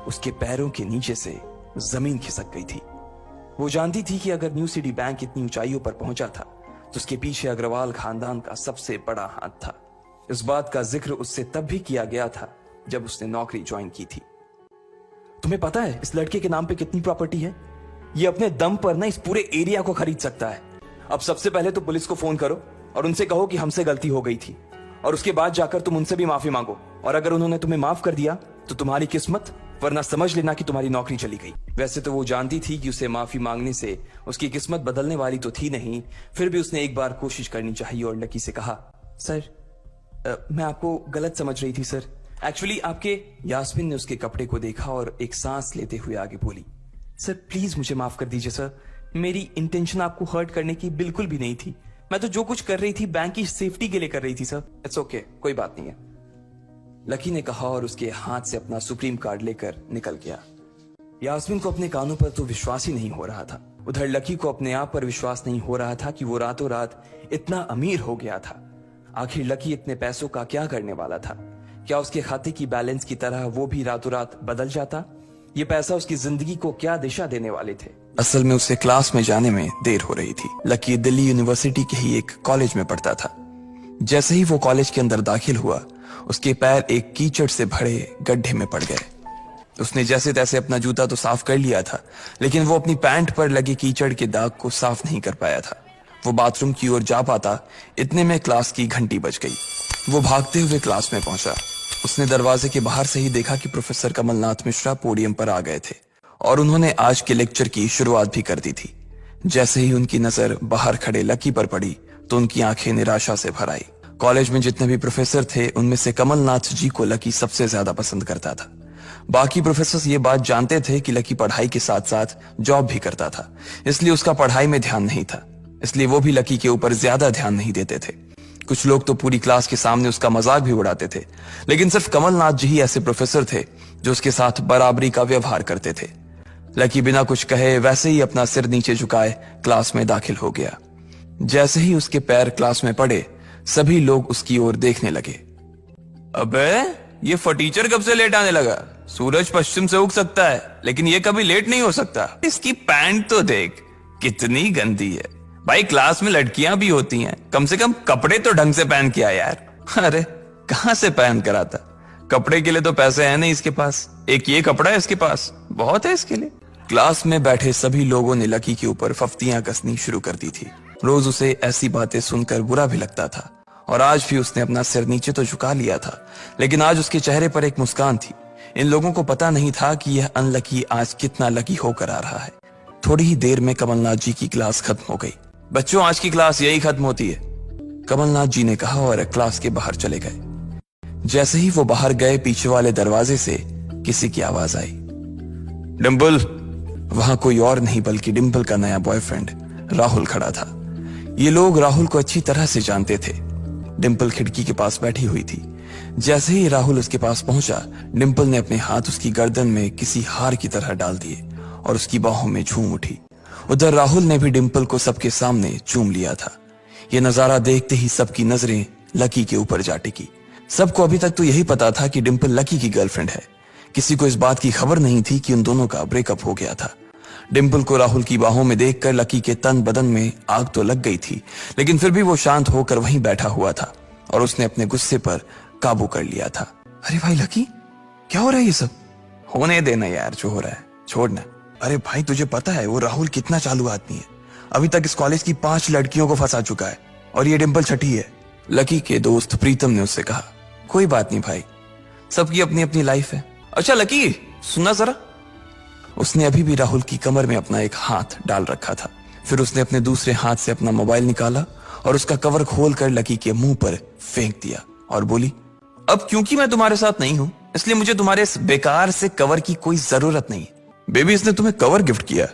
उसके पैरों के नीचे से जमीन खिसक गई थी। वो जानती थी कि अगर न्यू सिटी बैंक इतनी ऊंचाइयों पर पहुंचा था तो उसके पीछे अग्रवाल खानदान का सबसे बड़ा हाथ था। इस बात का जिक्र उससे तब भी किया गया था जब उसने नौकरी ज्वाइन की थी। तुम्हें पता है इस लड़के के नाम पे कितनी प्रॉपर्टी है? ये अपने दम पर ना इस पूरे एरिया को खरीद सकता है। अब सबसे पहले तो पुलिस को फोन करो और उनसे कहो कि हमसे गलती हो गई थी, और उसके बाद जाकर तुम उनसे भी माफी मांगो, और अगर उन्होंने तुम्हें माफ कर दिया तो तुम्हारी किस्मत, वरना समझ लेना कि तुम्हारी नौकरी चली गई। वैसे तो वो जानती थी कि उसे माफी मांगने से उसकी किस्मत बदलने वाली तो थी नहीं, फिर भी उसने एक बार कोशिश करनी चाहिए और लकी से कहा, सर मैं आपको गलत समझ रही थी सर। एक्चुअली आपके यास्मीन ने उसके कपड़े को देखा और एक सांस लेते हुए आगे बोली, सर प्लीज मुझे माफ कर दीजिए सर, मेरी इंटेंशन आपको हर्ट करने की बिल्कुल भी नहीं थी। मैं तो जो कुछ कर रही थी बैंक की सेफ्टी के लिए कर रही थी सर। इट्स ओके, कोई बात नहीं है, लकी ने कहा और उसके हाथ से अपना सुप्रीम कार्ड लेकर निकल गया। यास्मीन को अपने कानों पर तो विश्वास ही नहीं हो रहा था। उधर लकी को अपने आप पर विश्वास नहीं हो रहा था कि वो रातों रात इतना अमीर हो गया था। आखिर लकी इतने पैसों का क्या करने वाला था? क्या उसके खाते की बैलेंस की तरह वो भी रातों रात बदल जाता? ये पैसा उसकी जिंदगी को क्या दिशा देने वाले थे? असल में उसे क्लास में जाने में देर हो रही थी। लकी दिल्ली यूनिवर्सिटी के ही एक कॉलेज में पढ़ता था। जैसे ही वो कॉलेज के अंदर दाखिल हुआ, उसके पैर एक कीचड़ से भरे गड्ढे में पड़ गए। उसने जैसे तैसे अपना जूता तो साफ कर लिया था, लेकिन वो अपनी पैंट पर लगे कीचड़ के दाग को साफ नहीं कर पाया था। वो बाथरूम की ओर जा पाता, इतने में क्लास की घंटी बज गई। वो भागते हुए क्लास में पहुंचा। उसने दरवाजे के बाहर से ही देखा कि प्रोफेसर कमलनाथ मिश्रा पोडियम पर आ गए थे और उन्होंने आज के लेक्चर की शुरुआत भी कर दी थी। जैसे ही उनकी नजर बाहर खड़े लकी पर पड़ी तो उनकी आंखें निराशा से भर आई। कॉलेज में जितने भी प्रोफेसर थे उनमें से कमलनाथ जी को लकी सबसे ज्यादा पसंद करता था। बाकी प्रोफेसर ये बात जानते थे कि लकी पढ़ाई के साथ साथ जॉब भी करता था, इसलिए उसका पढ़ाई में ध्यान नहीं था, इसलिए वो भी लकी के ऊपर ज्यादा ध्यान नहीं देते थे। कुछ लोग तो पूरी क्लास के सामने उसका मजाक भी उड़ाते थे, लेकिन सिर्फ कमलनाथ जी ही ऐसे प्रोफेसर थे जो उसके साथ बराबरी का व्यवहार करते थे। लकी बिना कुछ कहे वैसे ही अपना सिर नीचे झुकाए क्लास में दाखिल हो गया। जैसे ही उसके पैर क्लास में पड़े, सभी लोग उसकी ओर देखने लगे। अबे ये फटीचर कब से लेट आने लगा? सूरज पश्चिम से उग सकता है, लेकिन ये कभी लेट नहीं हो सकता। इसकी पैंट तो देख कितनी गंदी है। भाई क्लास में लड़कियां भी होती हैं, कम से कम कपड़े तो ढंग से पहन के आ यार। अरे कहां से पहन कर आता? कपड़े के लिए तो पैसे हैं नहीं इसके पास, एक ये कपड़ा है इसके पास, बहुत है इसके लिए। क्लास में बैठे सभी लोगों ने लकी के ऊपर फफ्तियां कसनी शुरू कर दी थी। रोज उसे ऐसी बातें सुनकर बुरा भी लगता था और आज भी उसने अपना सिर नीचे तो झुका लिया था, लेकिन आज उसके चेहरे पर एक मुस्कान थी। इन लोगों को पता नहीं था कि यह अनलकी आज कितना लकी होकर आ रहा है। थोड़ी ही देर में कमलनाथ जी की क्लास खत्म हो गई। बच्चों आज की क्लास यही खत्म होती है, कमलनाथ जी ने कहा और क्लास के बाहर चले गए। जैसे ही वो बाहर गए, पीछे वाले दरवाजे से किसी की आवाज आई, डिंपल। वहां कोई और नहीं बल्कि डिंपल का नया बॉयफ्रेंड राहुल खड़ा था। ये लोग राहुल को अच्छी तरह से जानते थे। डिंपल खिड़की के पास बैठी हुई थी। जैसे ही राहुल उसके पास पहुंचा, डिंपल ने अपने हाथ उसकी गर्दन में किसी हार की तरह डाल दिए और उसकी बाहों में झूम उठी। उधर राहुल ने भी डिंपल को सबके सामने चूम लिया था। यह नजारा देखते ही सबकी नजरें लकी के ऊपर जा टिकी। सबको अभी तक तो यही पता था कि डिंपल लकी की गर्लफ्रेंड है। किसी को इस बात की खबर नहीं थी कि उन दोनों का ब्रेकअप हो गया था। डिंपल को राहुल की बाहों में देखकर लकी के तन बदन में आग तो लग गई थी, लेकिन फिर भी वो शांत होकर वहीं बैठा हुआ था और उसने अपने गुस्से पर काबू कर लिया था। अरे भाई लकी, क्या हो रहा है ये सब? होने देना यार, जो हो रहा है छोड़ना। अरे भाई तुझे पता है वो राहुल कितना चालू आदमी है? अभी तक इस कॉलेज की 5 लड़कियों को फंसा चुका है और ये डिंपल छठी है। लकी के दोस्त प्रीतम ने उससे कहा, कोई बात नहीं भाई, सबकी अपनी अपनी लाइफ है। अच्छा लकी सुनना जरा। उसने अभी भी राहुल की कमर में अपना एक हाथ डाल रखा था। फिर उसने अपने दूसरे हाथ से अपना मोबाइल निकाला और उसका कवर खोलकर लकी के मुंह पर फेंक दिया और बोली, अब क्योंकि मैं तुम्हारे साथ नहीं हूं, इसलिए मुझे तुम्हारे इस बेकार से कवर की कोई जरूरत नहीं। बेबी इसने तुम्हें कवर गिफ्ट किया?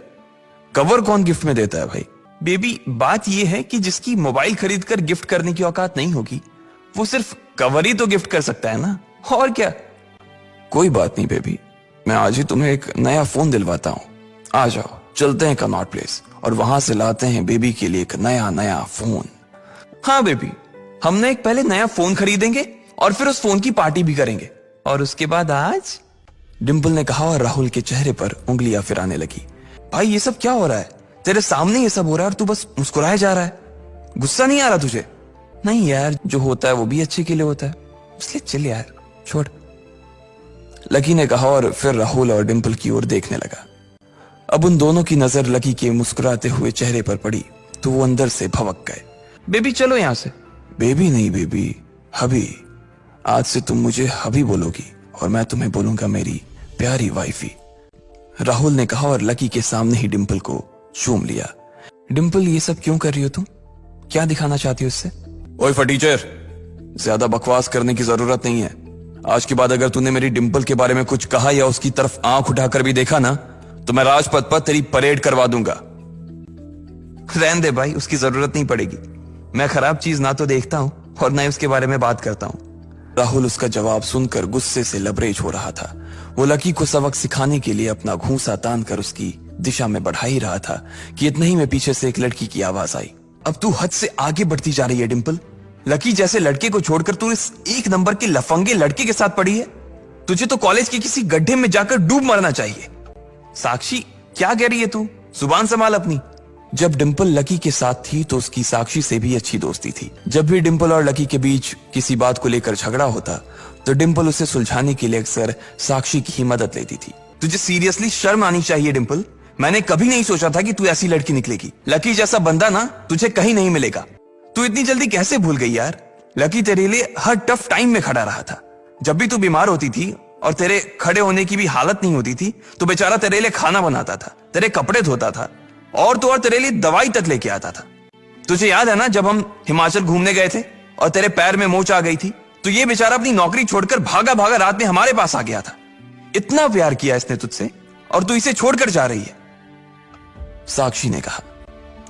कवर कौन गिफ्ट में देता है भाई? बेबी बात यह है कि जिसकी मोबाइल खरीद कर गिफ्ट करने की औकात नहीं होगी, वो सिर्फ कवर ही तो गिफ्ट कर सकता है ना, और क्या। कोई बात नहीं बेबी, मैं आज ही तुम्हें एक नया फोन दिलवाता हूँ। आ जाओ चलते हैं कनॉट प्लेस और वहां से लाते हैं बेबी के लिए एक नया फोन। हाँ बेबी, हमने एक पहले नया फोन खरीदेंगे और फिर उस फोन की पार्टी भी करेंगे, और उसके बाद आज, डिंपल ने कहा और राहुल के चेहरे पर उंगलियां फिराने लगी। भाई ये सब क्या हो रहा है? तेरे सामने ये सब हो रहा है और तू बस मुस्कुराए जा रहा है। गुस्सा नहीं आ रहा तुझे? नहीं यार, जो होता है वो भी अच्छे के लिए होता है, इसलिए चल यार छोड़, लकी ने कहा और फिर राहुल और डिंपल की ओर देखने लगा। अब उन दोनों की नजर लकी के मुस्कुराते हुए चेहरे पर पड़ी तो वो अंदर से भवक गए। बेबी चलो यहां से। बेबी नहीं बेबी, हबी। आज से तुम मुझे हबी बोलोगी और मैं तुम्हें बोलूंगा मेरी प्यारी वाइफी, राहुल ने कहा और लकी के सामने ही डिंपल को चूम लिया। डिंपल ये सब क्यों कर रही हो तुम? क्या दिखाना चाहती हो इससे? ओए फटीचर, ज्यादा बकवास करने की जरूरत नहीं है। आज के बाद अगर तूने मेरी डिंपल के बारे में कुछ कहा या उसकी तरफ आंख उठाकर भी देखा ना, तो मैं राजपथ पर तेरी परेड करवा दूंगा। रहने दे भाई, उसकी जरूरत नहीं पड़ेगी। मैं खराब चीज ना तो देखता हूं और ना ही उसके बारे में बात करता हूं। राहुल उसका जवाब सुनकर गुस्से से लबरेज हो रहा था। वो लकी को सबक सिखाने के लिए अपना घूंसा तान कर उसकी दिशा में बढ़ा ही रहा था कि इतना ही में पीछे से एक लड़की की आवाज आई। अब तू हद से आगे बढ़ती जा रही है डिंपल। लकी जैसे लड़के को छोड़कर तू इस एक नंबर के लफंगे लड़के के साथ पड़ी है। तुझे तो कॉलेज के किसी गड्ढे में जाकर डूब मरना चाहिए। साक्षी, क्या कह रही है तू? जुबान संभाल अपनी। जब डिंपल लकी के साथ थी तो उसकी साक्षी से भी अच्छी दोस्ती थी। जब भी डिंपल और लकी के बीच किसी बात को लेकर झगड़ा होता तो डिंपल उसे सुलझाने के लिए अक्सर साक्षी की ही मदद लेती थी। तुझे सीरियसली शर्म आनी चाहिए डिंपल। मैंने कभी नहीं सोचा था कि तू ऐसी लड़की निकलेगी। लकी जैसा बंदा ना तुझे कहीं नहीं मिलेगा। तू इतनी जल्दी कैसे भूल गई यार? लकी तेरे लिए हर टफ टाइम में खड़ा रहा था। जब भी तू बीमार होती थी और तेरे खड़े होने की भी हालत नहीं होती थी तो बेचारा तेरे लिए खाना बनाता था, तेरे कपड़े धोता था और तो और तेरे लिए दवाई तक लेके आता था। तुझे याद है ना जब हम हिमाचल घूमने गए थे और तेरे पैर में मोच आ गई थी तो ये बेचारा अपनी नौकरी छोड़कर भागा भागा रात में हमारे पास आ गया था। इतना प्यार किया इसने तुझसे और तू इसे छोड़कर जा रही है। साक्षी ने कहा।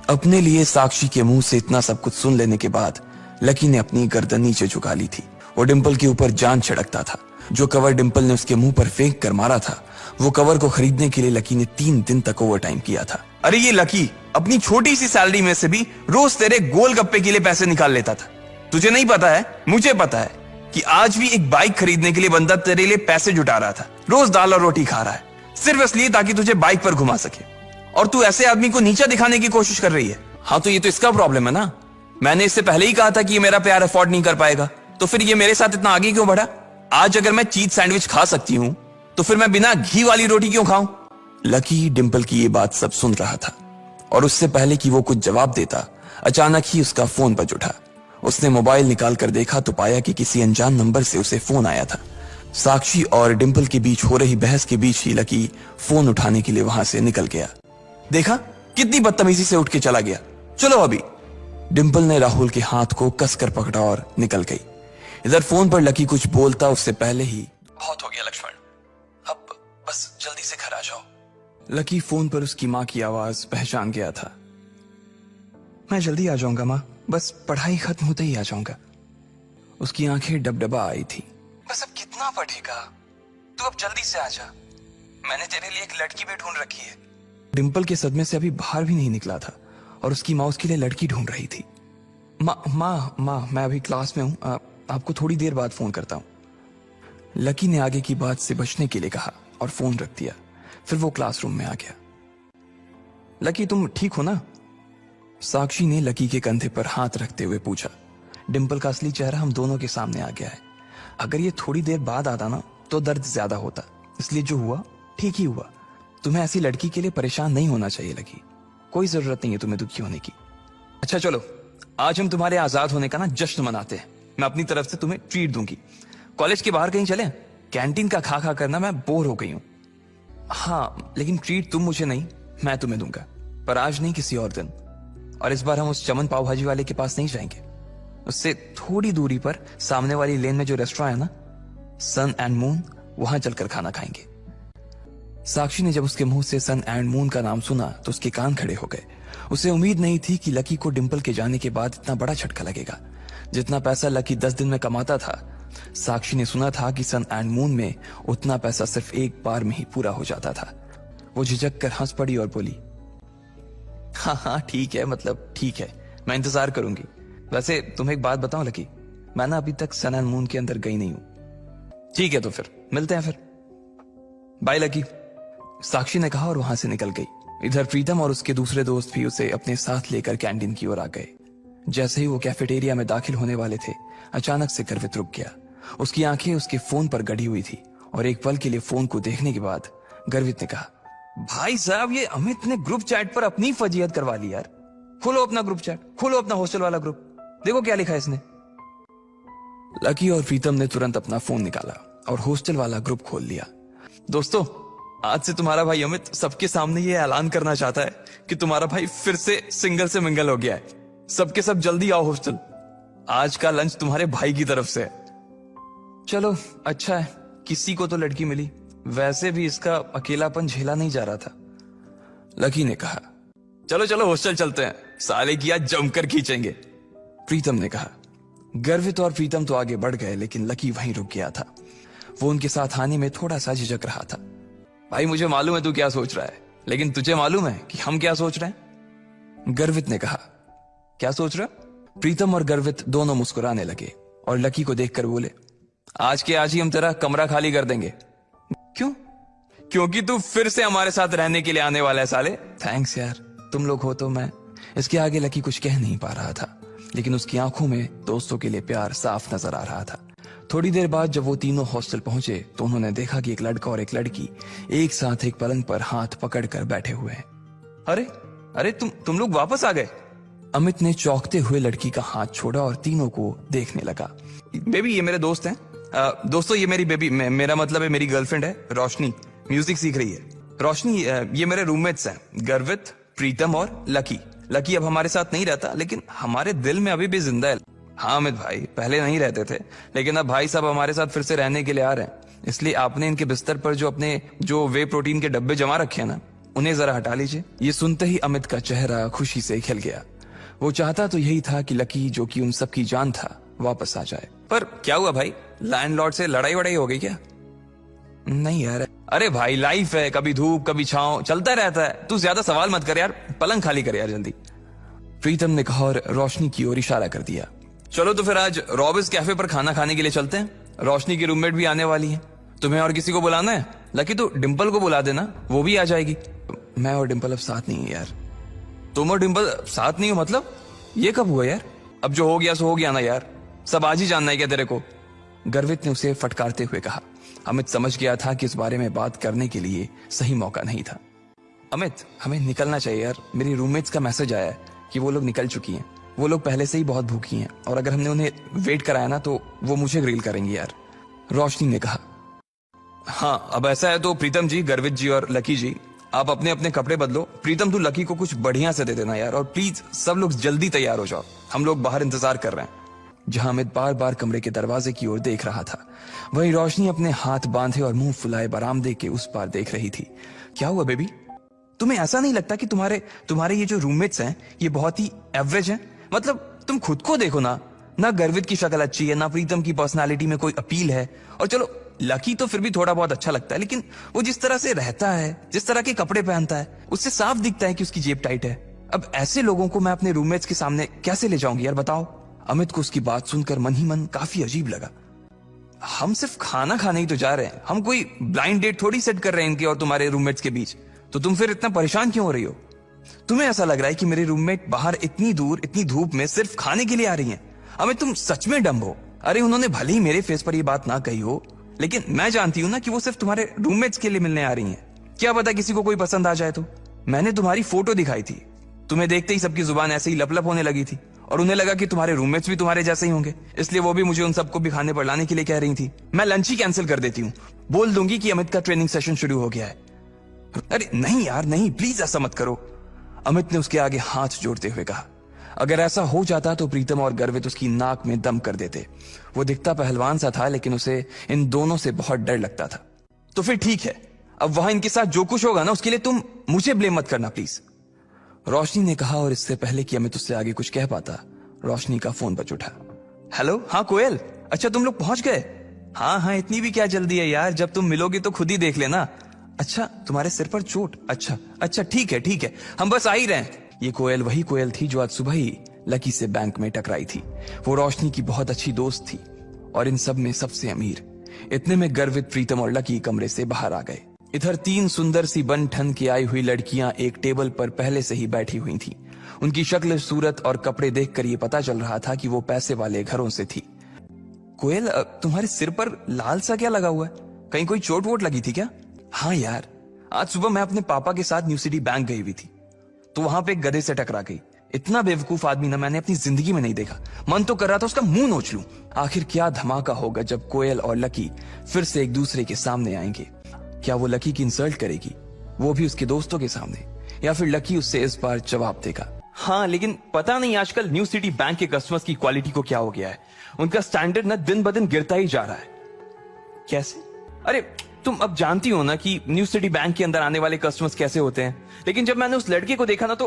अपने लिए साक्षी के मुंह से इतना सब कुछ सुन लेने के बाद लकी ने अपनी गर्दन नीचे झुका ली थी। वो डिंपल के ऊपर जान छिड़कता था। जो कवर डिंपल ने उसके मुंह पर फेंक कर मारा था, वो कवर को खरीदने के लिए लकी ने 3 दिन तक ओवर टाइम किया था। अरे ये लकी अपनी छोटी सी सैलरी में से भी रोज तेरे गोलगप्पे के लिए पैसे निकाल लेता था। तुझे नहीं पता है, मुझे पता है कि आज भी एक बाइक खरीदने के लिए बंदा तेरे लिए पैसे जुटा रहा था। रोज दाल और रोटी खा रहा है सिर्फ इसलिए ताकि तुझे बाइक पर घुमा सके। और तू ऐसे आदमी को नीचा दिखाने की कोशिश कर रही है। हाँ तो ये तो इसका प्रॉब्लम है ना। मैंने इससे पहले ही कहा था कि ये मेरा प्यार अफोर्ड नहीं कर पाएगा, तो फिर ये मेरे साथ इतना आगे क्यों बढ़ा? आज अगर मैं चीज सैंडविच खा सकती हूं तो फिर मैं बिना घी वाली रोटी क्यों खाऊं? लकी डिंपल की ये बात सब सुन रहा था और उससे पहले कि वो कुछ जवाब देता अचानक ही उसका फोन बज उठा। उसने मोबाइल निकाल कर देखा तो पाया कि किसी अनजान नंबर से उसे फोन आया था। साक्षी और डिंपल के बीच हो रही बहस के बीच ही लकी फोन उठाने के लिए वहां से निकल गया। देखा कितनी बदतमीजी से उठ के चला गया। चलो अभी। डिंपल ने राहुल के हाथ को कसकर पकड़ा और निकल गई। इधर फोन पर लकी कुछ बोलता उससे पहले ही बहुत हो गया लक्ष्मण, अब बस जल्दी से घर आ जाओ। लकी फोन पर उसकी माँ की आवाज पहचान गया था। मैं जल्दी आ जाऊंगा माँ, बस पढ़ाई खत्म होते ही आ जाऊंगा। उसकी आंखें डबडबा आई थी। बस अब कितना पढ़ेगा? तू अब जल्दी से आ जा। मैंने तेरे लिए एक लड़की भी ढूंढ रखी है। डिंपल के सदमे से अभी बाहर भी नहीं निकला था और उसकी माँ उसके लिए लड़की ढूंढ रही थी। माँ मैं अभी क्लास में हूँ, आपको थोड़ी देर बाद फोन करता हूँ। लकी ने आगे की बात से बचने के लिए कहा और फोन रख दिया। फिर वो क्लासरूम में आ गया। लकी तुम ठीक हो ना? साक्षी ने लकी के कंधे पर हाथ रखते हुए पूछा। डिंपल का असली चेहरा हम दोनों के सामने आ गया है। अगर ये थोड़ी देर बाद आता ना तो दर्द ज्यादा होता, इसलिए जो हुआ ठीक ही हुआ। तुम्हें ऐसी लड़की के लिए परेशान नहीं होना चाहिए लकी। कोई जरूरत नहीं है तुम्हें दुखी होने की। अच्छा चलो, आज हम तुम्हारे आजाद होने का ना जश्न मनाते हैं। मैं अपनी तरफ से तुम्हें ट्रीट दूंगी। कॉलेज के बाहर कहीं चलें? कैंटीन का खा खा करना मैं बोर हो गई हूँ। हाँ लेकिन ट्रीट तुम मुझे नहीं, मैं तुम्हें दूंगा, पर आज नहीं किसी और दिन। और इस बार हम उस चमन पाव भाजी वाले के पास नहीं जाएंगे। उससे थोड़ी दूरी पर सामने वाली लेन में जो रेस्टोरेंट है ना, सन एंड मून, वहां चलकर खाना खाएंगे। साक्षी ने जब उसके मुंह से सन एंड मून का नाम सुना तो उसके कान खड़े हो गए। उसे उम्मीद नहीं थी कि लकी को डिंपल के जाने के बाद इतना बड़ा झटका लगेगा। जितना पैसा लकी 10 दिन में कमाता था, साक्षी ने सुना था कि सन एंड मून में उतना पैसा सिर्फ एक बार में ही पूरा हो जाता था। वो झिझक कर हंस पड़ी और बोली, हाँ ठीक है, मतलब ठीक है, मैं इंतजार करूंगी। वैसे तुम्हें एक बात बताऊं लकी, मैं ना अभी तक सन एंड मून के अंदर गई नहीं हूं। ठीक है तो फिर मिलते हैं फिर। बाय लकी, साक्षी ने कहा और वहां से निकल गई। इधर प्रीतम और उसके दूसरे दोस्त भी उसे अपने साथ लेकर कैंटीन की ओर आ गए। जैसे ही वो कैफेटेरिया में दाखिल होने वाले थे, अचानक से गर्वित रुक गया। उसकी आंखें उसके फोन पर गड़ी हुई थी और एक पल के लिए फोन को देखने के बाद गर्वित ने कहा, भाई साहब ये अमित ने ग्रुप चैट पर अपनी फजीहत करवा ली यार। खोलो अपना ग्रुप चैट, खोलो अपना हॉस्टल वाला ग्रुप, देखो क्या लिखा है इसने। लकी और प्रीतम ने तुरंत अपना फोन निकाला और हॉस्टल वाला ग्रुप खोल लिया। दोस्तों, आज से तुम्हारा भाई अमित सबके सामने ये ऐलान करना चाहता है कि तुम्हारा भाई फिर से सिंगल से मिंगल हो गया है। सबके सब जल्दी आओ हॉस्टल। आज का लंच तुम्हारे भाई की तरफ से है। चलो अच्छा है, किसी को तो लड़की मिली, वैसे भी इसका अकेलापन झेला नहीं जा रहा था। लकी ने कहा, चलो चलो हॉस्टल चलते हैं, साले की आज जमकर खींचेंगे। प्रीतम ने कहा। गर्वित और प्रीतम तो आगे बढ़ गए, लेकिन लकी वहीं रुक गया था। वो उनके साथ आने में थोड़ा सा झिझक रहा था। भाई मुझे मालूम है तू क्या सोच रहा है, लेकिन तुझे मालूम है कि हम क्या सोच रहे हैं? गर्वित ने कहा। क्या सोच रहा? प्रीतम और गर्वित दोनों मुस्कुराने लगे और लकी को देखकर बोले, आज के आज ही हम तेरा कमरा खाली कर देंगे। क्यों? क्योंकि तू फिर से हमारे साथ रहने के लिए आने वाला है साले। थैंक्स यार, तुम लोग हो तो मैं। इसके आगे लकी कुछ कह नहीं पा रहा था, लेकिन उसकी आंखों में दोस्तों के लिए प्यार साफ नजर आ रहा था। थोड़ी देर बाद जब वो तीनों हॉस्टल पहुंचे तो उन्होंने देखा कि एक लड़का और एक लड़की एक साथ एक पलंग पर हाथ पकड़कर बैठे हुए हैं। अरे अरे तुम लोग वापस आ गए। अमित ने चौंकते हुए लड़की का हाथ छोड़ा और तीनों को देखने लगा। बेबी ये मेरे दोस्त हैं। दोस्तों ये मेरी बेबी, मेरा मतलब है मेरी गर्लफ्रेंड है रोशनी, म्यूजिक सीख रही है। रोशनी ये मेरे रूममेट्स हैं, गर्वित, प्रीतम और लकी। लकी अब हमारे साथ नहीं रहता, लेकिन हमारे दिल में अभी भी जिंदा है। हाँ अमित भाई, पहले नहीं रहते थे, लेकिन अब भाई साहब हमारे साथ फिर से रहने के लिए आ रहे हैं। इसलिए आपने इनके बिस्तर पर जो वे प्रोटीन के डब्बे जमा रखे हैं ना, उन्हें जरा हटा लीजिए। ये सुनते ही अमित का चेहरा खुशी से खिल गया। वो चाहता तो यही था कि लकी, जो कि उन सब की जान था, वापस आ जाए। पर क्या हुआ भाई, लैंडलॉर्ड से लड़ाई वड़ाई हो गई क्या? नहीं यार। अरे भाई लाइफ है, कभी धूप कभी छांव, चलता रहता है। तू ज्यादा सवाल मत कर यार, पलंग खाली कर यार जल्दी। प्रीतम ने कहा और रोशनी की ओर इशारा कर दिया। चलो तो फिर आज रॉबिन्स कैफे पर खाना खाने के लिए चलते हैं। रोशनी की रूममेट भी आने वाली है। तुम्हें और किसी को बुलाना है? लकी तो डिंपल को बुला देना, वो भी आ जाएगी। मैं और डिंपल अब साथ नहीं है यार। तुम और डिंपल साथ नहीं हो मतलब? ये कब हुआ यार? अब जो हो गया सो हो गया ना यार, सब आज ही जानना है क्या तेरे को? गर्वित ने उसे फटकारते हुए कहा। अमित समझ गया था कि इस बारे में बात करने के लिए सही मौका नहीं था। अमित हमें निकलना चाहिए यार, मेरी रूममेट्स का मैसेज आया है कि वो लोग निकल चुकी हैं। वो लोग पहले से ही बहुत भूखी हैं और अगर हमने उन्हें वेट कराया ना तो वो मुझे ग्रिल करेंगी यार। रोशनी ने कहा। हाँ अब ऐसा है तो प्रीतम जी, गर्वित जी और लकी जी, आप अपने अपने कपड़े बदलो। प्रीतम तू लकी को कुछ बढ़िया से दे देना यार, और प्लीज सब लोग जल्दी तैयार हो जाओ, हम लोग बाहर इंतजार कर रहे हैं। जहां अमित बार बार कमरे के दरवाजे की ओर देख रहा था, वहीं रोशनी अपने हाथ बांधे और मुंह फुलाए बरामदे के उस पार देख रही थी। क्या हुआ बेबी? तुम्हें ऐसा नहीं लगता कि तुम्हारे ये जो रूममेट्स हैं ये बहुत ही एवरेज हैं? मतलब तुम खुद को देखो ना गर्वित की शक्ल अच्छी है, ना प्रीतम की पर्सनालिटी में कोई अपील है, और चलो लकी तो फिर भी थोड़ा बहुत अच्छा लगता है, लेकिन वो जिस तरह से रहता है, जिस तरह के कपड़े पहनता है, उससे साफ दिखता है कि उसकी जेब टाइट है। अब ऐसे लोगों को मैं अपने रूममेट्स के सामने कैसे ले जाऊंगी यार, बताओ। अमित को उसकी बात सुनकर मन ही मन काफी अजीब लगा। हम सिर्फ खाना खाने ही तो जा रहे हैं, हम कोई ब्लाइंड डेट थोड़ी सेट कर रहे हैं इनके और तुम्हारे रूममेट्स के बीच, तो तुम फिर इतना परेशान क्यों हो रही हो? तुम्हें ऐसा लग रहा है कि मेरे रूममेट बाहर इतनी दूर इतनी धूप में सिर्फ खाने के लिए आ रही हैं? अमित तुम सच में डम्ब हो। अरे उन्होंने भले ही मेरे फेस पर ये बात ना कही हो, लेकिन मैं जानती हूं ना कि वो सिर्फ तुम्हारे रूममेट्स के लिए मिलने आ रही हैं। क्या पता किसी को कोई पसंद आ जाए तो। मैंने तुम्हारी फोटो दिखाई थी, तुम्हें देखते ही सबकी जुबान ऐसे ही लप-लप होने लगी थी, और उन्हें लगा कि तुम्हारे रूममेट्स भी तुम्हारे जैसे ही होंगे, इसलिए वो भी मुझे उन सबको भी खाने पर लाने के लिए कह रही थी। मैं लंच ही कैंसिल कर देती हूँ, बोल दूंगी कि अमित का ट्रेनिंग सेशन शुरू हो गया है। अरे नहीं यार नहीं, प्लीज ऐसा मत करो। अमित ने उसके आगे हाथ जोड़ते हुए कहा। अगर ऐसा हो जाता तो प्रीतम और गर्वित उसकी नाक में दम कर देते। वो दिखता पहलवान सा था, लेकिन उसे इन दोनों से बहुत डर लगता था। तो फिर ठीक है, अब वहां इनके साथ जो कुछ होगा ना, उसके लिए तुम मुझे ब्लेम मत करना प्लीज, रोशनी ने कहा। और इससे पहले कि अमित उससे आगे कुछ कह पाता, रोशनी का फोन बज उठा। हेलो, हाँ कोयल, अच्छा तुम लोग पहुंच गए? हाँ इतनी भी क्या जल्दी है यार, जब तुम मिलोगे तो खुद ही देख लेना। अच्छा तुम्हारे सिर पर चोट? अच्छा ठीक है, हम बस आ ही रहे हैं। ये कोयल वही कोयल थी जो आज सुबह ही लकी से बैंक में टकराई थी। वो रोशनी की बहुत अच्छी दोस्त थी और इन सब में सबसे अमीर। इतने में गर्वित, प्रीतम और लकी कमरे से बाहर आ गए। इधर तीन सुंदर सी बन ठन के आई हुई लड़कियां एक टेबल पर पहले से ही बैठी हुई थी। उनकी शक्ल, सूरत और कपड़े देखकर ये पता चल रहा था कि वो पैसे वाले घरों से थी। कोयल तुम्हारे सिर पर लाल सा क्या लगा हुआ है? कहीं कोई चोट वोट लगी थी क्या? हाँ यार, आज सुबह मैं अपने पापा के साथ न्यू सिटी बैंक गई हुई थी, तो वहां पे एक गधे से टकरा गई। इतना बेवकूफ आदमी ना मैंने अपनी जिंदगी में नहीं देखा। मन तो कर रहा था उसका मुंह नोच लूं। आखिर क्या धमाका होगा जब कोयल और लकी फिर से एक दूसरे के सामने आएंगे। क्या वो लकी की इंसल्ट करेगी, वो भी उसके दोस्तों के सामने, या फिर लकी उससे इस बार जवाब देगा? हाँ, लेकिन पता नहीं आजकल न्यू सिटी बैंक के कस्टमर्स की क्वालिटी को क्या हो गया है। उनका स्टैंडर्ड ना दिन ब दिन गिरता ही जा रहा है। कैसे? अरे तुम अब जानती हो ना कि न्यू सिटी बैंक के अंदर आने वाले कस्टमर्स कैसे होते हैं। लेकिन जब मैंने उस लड़के को देखा ना तो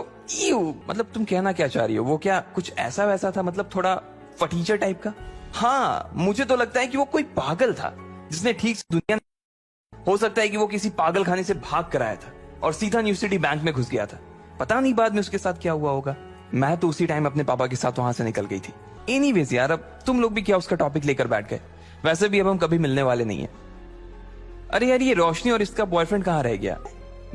मतलब तुम कहना क्या चाह रही हो? वो क्या कुछ ऐसा वैसा था, मतलब थोड़ा फटीचर टाइप का? हाँ, मुझे तो लगता है कि वो कोई पागल था जिसने ठीक से दुनिया, हो सकता है कि वो किसी पागल खाने से भाग कर आया था और सीधा न्यू सिटी बैंक में घुस गया था। पता नहीं बाद में उसके साथ क्या हुआ होगा। मैं तो उसी टाइम अपने पापा के साथ वहां से निकल गई थी। एनीवेज यार, अब तुम लोग भी क्या उसका टॉपिक लेकर बैठ गए? वैसे भी अब हम कभी मिलने वाले नहीं है। अरे यार, ये रोशनी और इसका बॉयफ्रेंड कहाँ रह गया?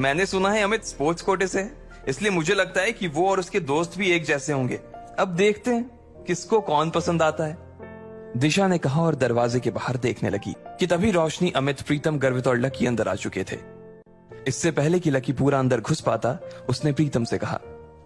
मैंने सुना है अमित स्पोर्ट्स कोटे से है, इसलिए मुझे लगता है कि वो और उसके दोस्त भी एक जैसे होंगे। अब देखते हैं किसको कौन पसंद आता है, दिशा ने कहा और दरवाजे के बाहर देखने लगी कि तभी रोशनी, अमित, प्रीतम, गर्वित और लकी अंदर आ चुके थे। इससे पहले कि लकी पूरा अंदर घुस पाता, उसने प्रीतम से कहा,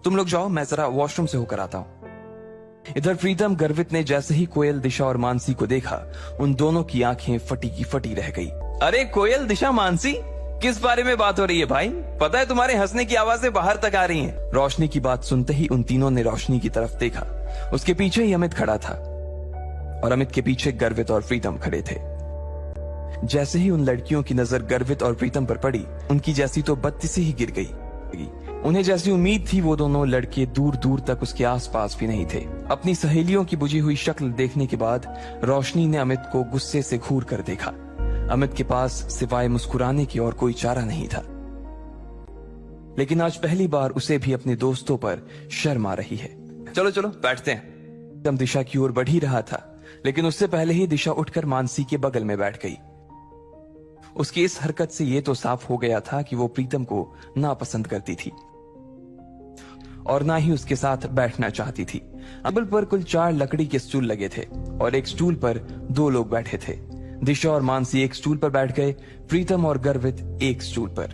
तुम लोग जाओ, मैं जरा वॉशरूम से होकर आता हूं। इधर प्रीतम, गर्वित ने जैसे ही कोयल, दिशा और मानसी को देखा, उन दोनों की आंखें फटी की फटी रह गई। अरे कोयल, दिशा, मानसी, किस बारे में बात हो रही है भाई? पता है तुम्हारे हंसने की आवाजें बाहर तक आ रही हैं। रोशनी की बात सुनते ही उन तीनों ने रोशनी की तरफ देखा। उसके पीछे ही अमित खड़ा था और अमित के पीछे गर्वित और प्रीतम खड़े थे। जैसे ही उन लड़कियों की नजर गर्वित और प्रीतम पर पड़ी, उनकी जैसी तो बत्ती से ही गिर गई। उन्हें जैसी उम्मीद थी, वो दोनों लड़के दूर दूर तक उसके आसपास भी नहीं थे। अपनी सहेलियों की बुझी हुई शक्ल देखने के बाद रोशनी ने अमित को गुस्से से घूर कर देखा। अमित के पास सिवाय मुस्कुराने की और कोई चारा नहीं था, लेकिन आज पहली बार उसे भी अपने दोस्तों पर शर्म आ रही है। चलो चलो बैठते हैं। तम दिशा की ओर बढ़ ही रहा था, लेकिन उससे पहले ही दिशा उठकर मानसी के बगल में बैठ गई। उसकी इस हरकत से यह तो साफ हो गया था कि वो प्रीतम को नापसंद करती थी और ना ही उसके साथ बैठना चाहती थी। टेबल पर कुल 4 लकड़ी के स्टूल लगे थे और एक स्टूल पर 2 लोग बैठे थे। दिशा और मानसी एक स्टूल पर बैठ गए, प्रीतम और गर्वित एक स्टूल पर,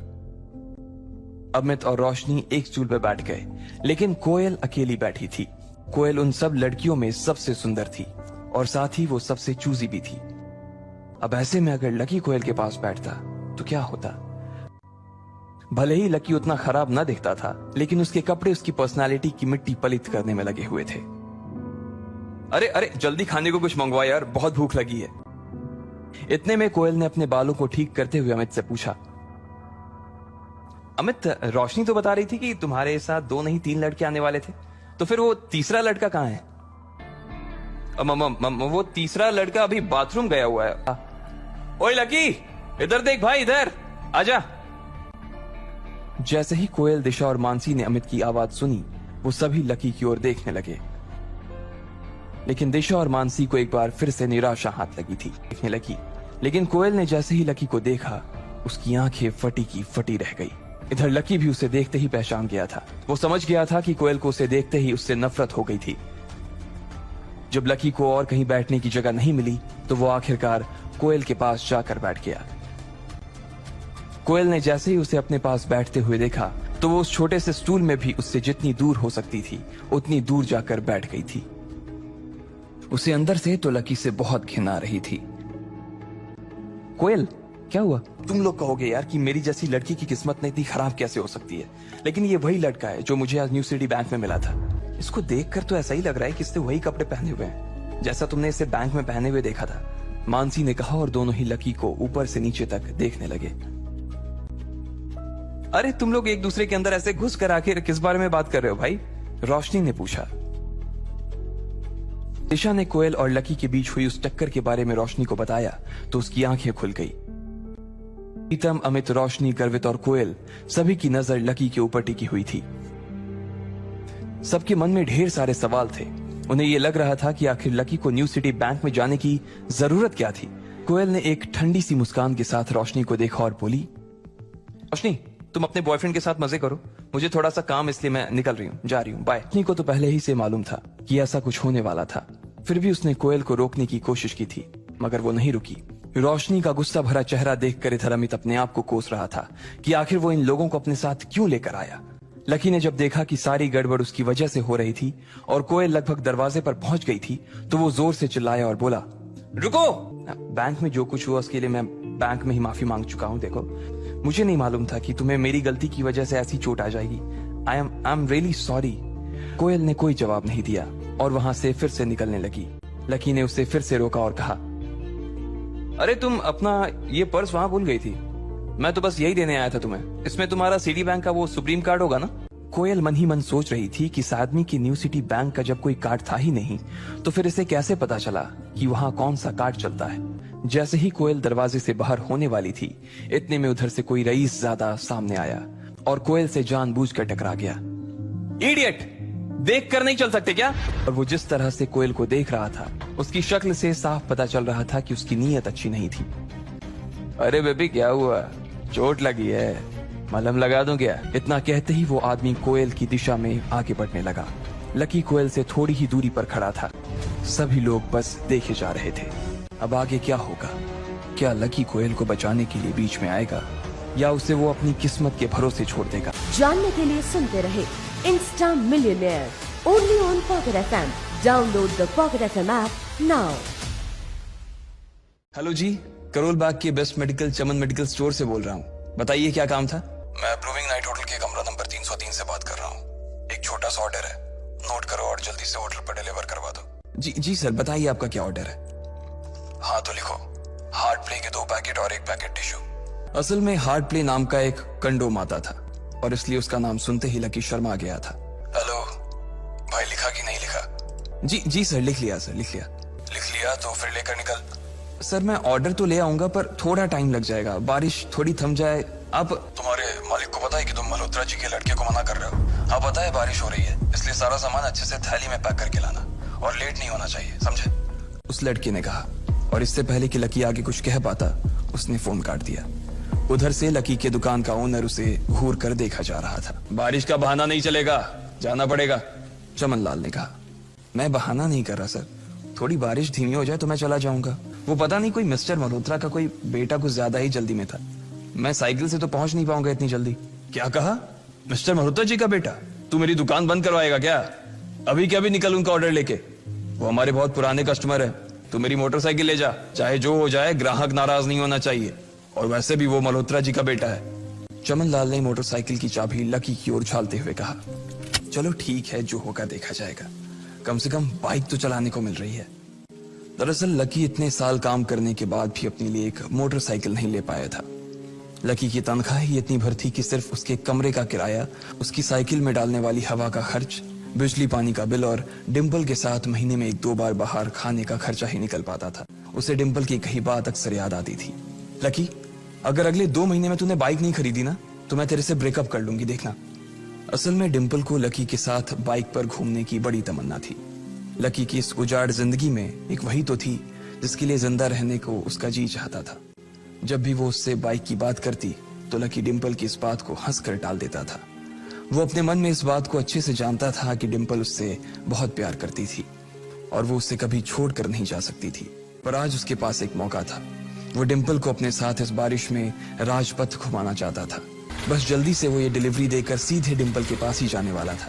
अमित और रोशनी एक स्टूल पर बैठ गए, लेकिन कोयल अकेली बैठी थी। कोयल उन सब लड़कियों में सबसे सुंदर थी और साथ ही वो सबसे चूजी भी थी। अब ऐसे में अगर लकी कोयल के पास बैठता तो क्या होता? भले ही लकी उतना खराब ना दिखता था, लेकिन उसके कपड़े उसकी पर्सनालिटी की मिट्टी पलित करने में लगे हुए थे। अरे अरे, जल्दी खाने को कुछ मंगवा यार, बहुत भूख लगी है। इतने में कोयल ने अपने बालों को ठीक करते हुए अमित से पूछा, अमित, रोशनी तो बता रही थी कि तुम्हारे साथ 2 नहीं 3 लड़के आने वाले थे, तो फिर वो तीसरा लड़का कहाँ है? वो तीसरा लड़का अभी बाथरूम गया हुआ है। ओए लकी, इधर देख भाई, इधर आजा। जैसे ही कोयल, दिशा और मानसी ने अमित की आवाज सुनी, वो सभी लकी की ओर देखने लगे, लेकिन दिशा और मानसी को एक बार फिर से निराशा हाथ लगी थी। देखने लगी, लेकिन कोयल ने जैसे ही लकी को देखा, उसकी आंखें फटी की फटी रह गई। इधर लकी भी उसे देखते ही पहचान गया था। वो समझ गया था कि कोयल को उसे देखते ही उससे नफरत हो गई थी। जब लकी को और कहीं बैठने की जगह नहीं मिली, तो वो आखिरकार कोयल के पास जाकर बैठ गया। कोयल ने जैसे ही उसे अपने पास बैठते हुए देखा, तो वो उस छोटे से स्टूल में भी उससे जितनी दूर हो सकती थी उतनी दूर जाकर बैठ गई थी। उसे अंदर से तो लकी से बहुत घिन आ रही थी। कोयल, क्या हुआ? तुम लोग कहोगे यार कि मेरी जैसी लड़की की किस्मत इतनी खराब कैसे हो सकती है, लेकिन ये वही लड़का है जो मुझे आज न्यू सिटी बैंक में मिला था। इसको देखकर तो ऐसा ही लग रहा है कि इसने वही कपड़े पहने हुए हैं जैसा तुमने इसे बैंक में पहने हुए देखा था, मानसी ने कहा और दोनों ही लकी को ऊपर से नीचे तक देखने लगे। अरे तुम लोग एक दूसरे के अंदर ऐसे घुस कर आखिर किस बारे में बात कर रहे हो भाई? रोशनी ने पूछा। दिशा ने कोयल और लकी के बीच हुई उस टक्कर के बारे में रोशनी को बताया तो उसकी आंखें खुल गई। प्रीतम, अमित, रोशनी, गर्वित और कोयल सभी की नजर लकी के ऊपर टिकी हुई थी। सबके मन में ढेर सारे सवाल थे। उन्हें यह लग रहा था कि आखिर लकी को न्यू सिटी बैंक में जाने की जरूरत क्या थी। कोयल ने एक ठंडी सी मुस्कान के साथ रोशनी को देखा और बोली, रोशनी, तुम अपने बॉयफ्रेंड के साथ मजे करो, मुझे थोड़ा सा काम, इसलिए मैं निकल रही हूँ, जा रही हूँ, बाय। रोशनी को तो पहले ही से मालूम था कि ऐसा कुछ होने वाला था, फिर भी उसने कोयल को रोकने की कोशिश की थी, मगर वो नहीं रुकी। रोशनी का गुस्सा भरा चेहरा देखकर इधर अमित अपने आप को कोस रहा था कि आखिर वो इन लोगों को अपने साथ क्यों लेकर आया। लकी ने जब देखा कि सारी गड़बड़ उसकी वजह से हो रही थी और कोयल लगभग दरवाजे पर पहुंच गई थी, तो वो जोर से चिल्लाया और बोला, रुको! बैंक में जो कुछ हुआ उसके लिए मैं बैंक में ही माफी मांग चुका हूँ। देखो, मुझे नहीं मालूम था कि तुम्हें मेरी गलती की वजह से ऐसी चोट आ जाएगी। I am really sorry. Koyal ने कोई जवाब नहीं दिया और वहाँ से फिर से निकलने लगी। लकी ने उसे फिर से रोका और कहा, अरे तुम अपना ये पर्स वहाँ भूल गई थी। मैं तो बस यही देने आया था तुम्हें। इसमें तुम्हारा सिटी बैंक का वो सुप्रीम कार्ड होगा ना? कोयल मन ही मन सोच रही थी कि इस आदमी की न्यू सिटी बैंक का जब कोई कार्ड था ही नहीं तो फिर इसे कैसे पता चला कि वहाँ कौन सा कार्ड चलता है। जैसे ही कोयल दरवाजे से बाहर होने वाली थी, इतने में उधर से कोई रईस ज़्यादा सामने आया और कोयल से जानबूझकर टकरा गया। इडियट, देख कर नहीं चल सकते क्या? और वो जिस तरह से कोयल को देख रहा था, उसकी शक्ल से साफ पता चल रहा था कि उसकी नीयत अच्छी नहीं थी। अरे बेबी, क्या हुआ? चोट लगी है? मलहम लगा दूं क्या? इतना कहते ही वो आदमी कोयल की दिशा में आगे बढ़ने लगा। लकी कोयल से थोड़ी ही दूरी पर खड़ा था। सभी लोग बस देखे जा रहे थे। अब आगे क्या होगा? क्या लकी कोयल को बचाने के लिए बीच में आएगा या उसे वो अपनी किस्मत के भरोसे छोड़ देगा? जानने के लिए सुनते रहे Insta Millionaire only on Pocket FM। Download the Pocket FM app now. Hello जी, करोल बाग के best medical Chaman medical store से बोल रहा हूँ। बताइए क्या काम था? मैं ब्लूमिंग नाइट होटल के कमरा नंबर 303 से बात कर रहा हूँ। एक छोटा सा ऑर्डर है, नोट करो और जल्दी से होटल पर डिलीवर करवा दो। जी सर, बताइए आपका क्या ऑर्डर है? हाँ तो लिखो, हार्ट प्ले के 2 पैकेट और 1 पैकेट टिश्यू। असल में हार्ट प्ले नाम का एक कंडोम आता था और इसलिए उसका नाम सुनते ही लकी शर्मा गया था। हेलो भाई, लिखा कि नहीं लिखा? जी सर, लिख लिया सर, लिख लिया। लिख लिया तो फिर लेकर निकल। सर मैं ऑर्डर तो ले आऊंगा पर थोड़ा टाइम लग जाएगा, बारिश थोड़ी थम जाए। आप तुम्हारे मालिक को पता है कि तुम मल्होत्रा जी के लड़के को मना कर रहे हो? हाँ पता है, बारिश हो रही है, इसलिए सारा सामान अच्छे से थैली में पैक करके लाना और लेट नहीं होना चाहिए, समझे? उस लड़के ने कहा और इससे पहले कि लकी आगे कुछ कह पाता, उसने फोन काट दिया। उधर से लकी के दुकान का ओनर उसे घूर कर देखा जा रहा था। बारिश का बहाना नहीं चलेगा, जाना पड़ेगा, चमन लाल ने कहा। मैं बहाना नहीं कर रहा सर, थोड़ी बारिश धीमी हो जाए तो मैं चला जाऊंगा। वो पता नहीं कोई मिस्टर मल्होत्रा का कोई बेटा कुछ ज्यादा ही जल्दी में था। मैं साइकिल से तो पहुंच नहीं पाऊंगा इतनी जल्दी। क्या कहा? मिस्टर मल्होत्रा जी का बेटा? तू मेरी दुकान बंद करवाएगा क्या? अभी क्या भी निकल उनका ऑर्डर लेके। वो हमारे बहुत पुराने कस्टमर है। तू मेरी मोटरसाइकिल ले जा, चाहे जो हो जाए, ग्राहक नाराज नहीं होना चाहिए। और वैसे भी वो मल्होत्रा जी का बेटा है। चमन लाल ने मोटरसाइकिल की चाबी लकी की ओर उछालते हुए कहा, चलो ठीक है, जो होगा देखा जाएगा। कम से कम बाइक तो चलाने को मिल रही है। दरअसल लकी इतने साल काम करने के बाद भी अपने लिए एक मोटरसाइकिल नहीं ले पाया था। लकी की तनख्वाह ही इतनी भर थी कि सिर्फ उसके कमरे का किराया, उसकी साइकिल में डालने वाली हवा का खर्च, बिजली पानी का बिल और डिम्पल के साथ महीने में 1-2 बार बाहर खाने का खर्चा ही निकल पाता था। उसे डिम्पल की कही बात अक्सर याद आती थी। लकी, अगर अगले 2 महीने में तूने बाइक नहीं खरीदी ना तो मैं तेरे से ब्रेकअप कर लूंगी, देखना। असल में डिम्पल को लकी के साथ बाइक पर घूमने की बड़ी तमन्ना थी। लकी की इस उजाड़ जिंदगी में एक वही तो थी जिसके लिए जिंदा रहने को उसका जी चाहता था। जब भी वो उससे बाइक की बात करती तो लकी डिम्पल की इस बात को हंसकर टाल देता था। वो अपने मन में इस बात को अच्छे से जानता था कि डिम्पल उससे बहुत प्यार करती थी और वो उसे कभी छोड़कर नहीं जा सकती थी। पर आज उसके पास एक मौका था। वो डिम्पल को अपने साथ इस बारिश में राजपथ घुमाना चाहता था। बस जल्दी से वो ये डिलीवरी देकर सीधे डिम्पल के पास ही जाने वाला था।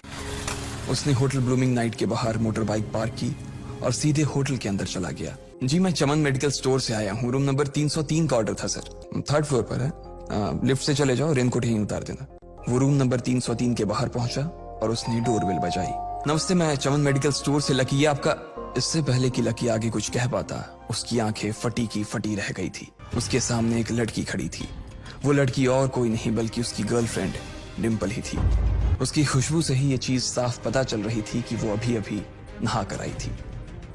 उसने होटल ब्लूमिंग नाइट के बाहर मोटर बाइक पार्क की और सीधे होटल के अंदर चला गया। जी, मैं चमन मेडिकल स्टोर से आया हूँ। रूम नंबर 303 का ऑर्डर था सर। 3rd फ्लोर पर है। लिफ्ट से चले जाओ, रेनकोट यहीं उतार देना। वो रूम नंबर 303 के बाहर पहुंचा और उसने डोरबेल बजाई। नमस्ते, मैं चमन मेडिकल स्टोर से लकी, ये आपका। इससे पहले कि लकी आगे कुछ कह पाता, उसकी आंखें फटी की फटी रह गई थी। उसके सामने एक लड़की खड़ी थी। वो लड़की और कोई नहीं बल्कि उसकी गर्लफ्रेंड डिम्पल ही थी। उसकी खुशबू से ही ये चीज साफ पता चल रही थी कि वो अभी अभी नहा कर आई थी।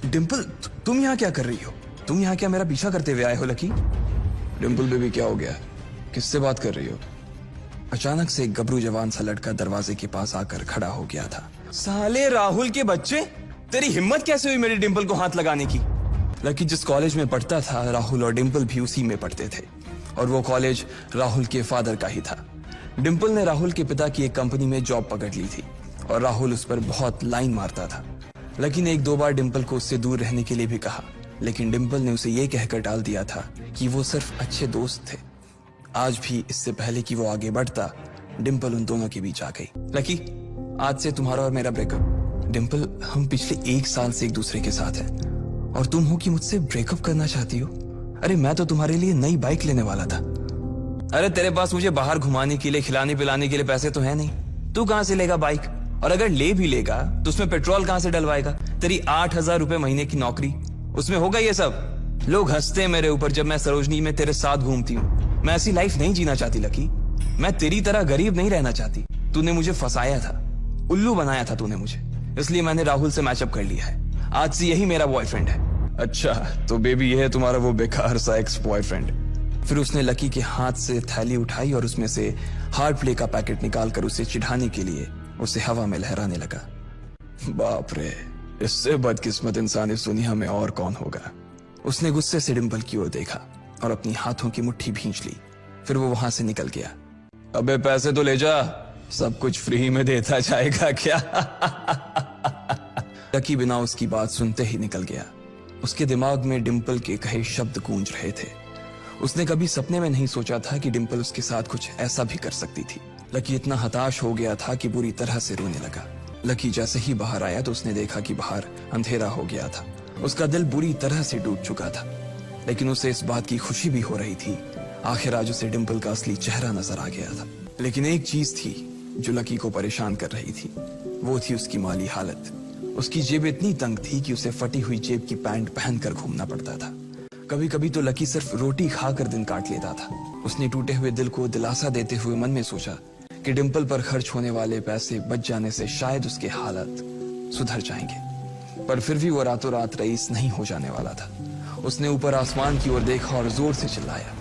डिम्पल, तुम यहाँ क्या कर रही हो? तुम यहाँ क्या मेरा पीछा करते हुए आए हो लकी? डिम्पल बेबी, क्या हो गया? किससे बात कर रही हो? अचानक से एक गबरू जवान सा लड़का दरवाजे के पास आकर खड़ा हो गया था। साले राहुल के बच्चे, तेरी हिम्मत कैसे हुई मेरी डिम्पल को हाथ लगाने की? लकी जिस कॉलेज में पढ़ता था, राहुल और डिम्पल भी उसी में पढ़ते थे और वो कॉलेज राहुल के फादर का ही था। डिम्पल ने राहुल के पिता की एक कंपनी में जॉब पकड़ ली थी और राहुल उस पर बहुत लाइन मारता था। लकी ने 1-2 बार डिम्पल को उससे दूर रहने के लिए भी कहा, लेकिन डिम्पल ने उसे ये कहकर टाल दिया था कि वो सिर्फ अच्छे दोस्त थे। आज भी इससे पहले कि वो आगे बढ़ता, डिम्पल उन दोनों के बीच आ गई। लकी, आज से तुम्हारा और मेरा ब्रेकअप। डिम्पल, हम पिछले 1 साल से एक दूसरे के साथ हैं और तुम हो कि मुझसे ब्रेकअप करना चाहती हो? अरे मैं तो तुम्हारे लिए नई बाइक लेने वाला था। अरे तेरे पास मुझे बाहर घुमाने के लिए, खिलाने पिलाने के लिए पैसे तो है नहीं, तू कहां से लेगा बाइक? और अगर ले भी लेगा तो उसमें पेट्रोल कहां से डलवाएगा? तेरी 8,000 रुपए महीने की नौकरी, उसमें होगा ये सब? लोग हंसते हैं मेरे ऊपर जब मैं सरोजनी में तेरे साथ घूमती हूँ। मैं ऐसी लाइफ नहीं जीना चाहती लकी। मैं तेरी तरह गरीब नहीं रहना चाहती। तूने मुझे फंसाया था, उल्लू बनाया था तूने मुझे, इसलिए मैंने राहुल से मैचअप कर लिया है। आज से यही मेरा बॉयफ्रेंड है। अच्छा, तो बेबी ये है तुम्हारा वो बेकार सा एक्स बॉयफ्रेंड? फिर उसने लकी के हाथ से थैली उठाई और उसमें से हार्ड प्ले का पैकेट निकालकर उसे चिढ़ाने के लिए उसे हवा में लहराने लगा। बाप रे, इससे बदकिस्मत इंसान इस दुनिया में और कौन होगा? उसने गुस्से से डिंपल की ओर देखा और अपनी हाथों की मुट्ठी भींच ली। फिर वो वहां से निकल गया। अबे पैसे तो ले जा, सब कुछ फ्री में देता जाएगा क्या? लकी बिना उसकी बात सुनते ही निकल गया। उसके दिमाग में डिंपल के कहे शब्द गूंज रहे थे। उसने कभी सपने में नहीं सोचा था कि डिंपल उसके साथ कुछ ऐसा भी कर सकती थी। लकी इतना हताश हो गया था कि बुरी तरह से रोने लगा। लकी जैसे ही बाहर आया तो उसने देखा कि बाहर अंधेरा हो गया था। उसका दिल बुरी तरह से टूट चुका था, लेकिन उसे इस बात की खुशी भी हो रही थी। आखिर आज उसे डिंपल का असली चेहरा नजर आ गया था। लेकिन एक चीज थी जो लकी को परेशान कर रही थी, वो थी उसकी माली हालत। उसकी जेब इतनी तंग थी कि उसे फटी हुई जेब की पैंट पहनकर घूमना पड़ता था। कभी कभी तो लकी सिर्फ रोटी खाकर दिन काट लेता था। उसने टूटे हुए दिल को दिलासा देते हुए मन में सोचा कि डिंपल पर खर्च होने वाले पैसे बच जाने से शायद उसके हालत सुधर जाएंगे। पर फिर भी वो रातों रात रईस नहीं हो जाने वाला था। उसने ऊपर आसमान की ओर देखा और जोर से चिल्लाया,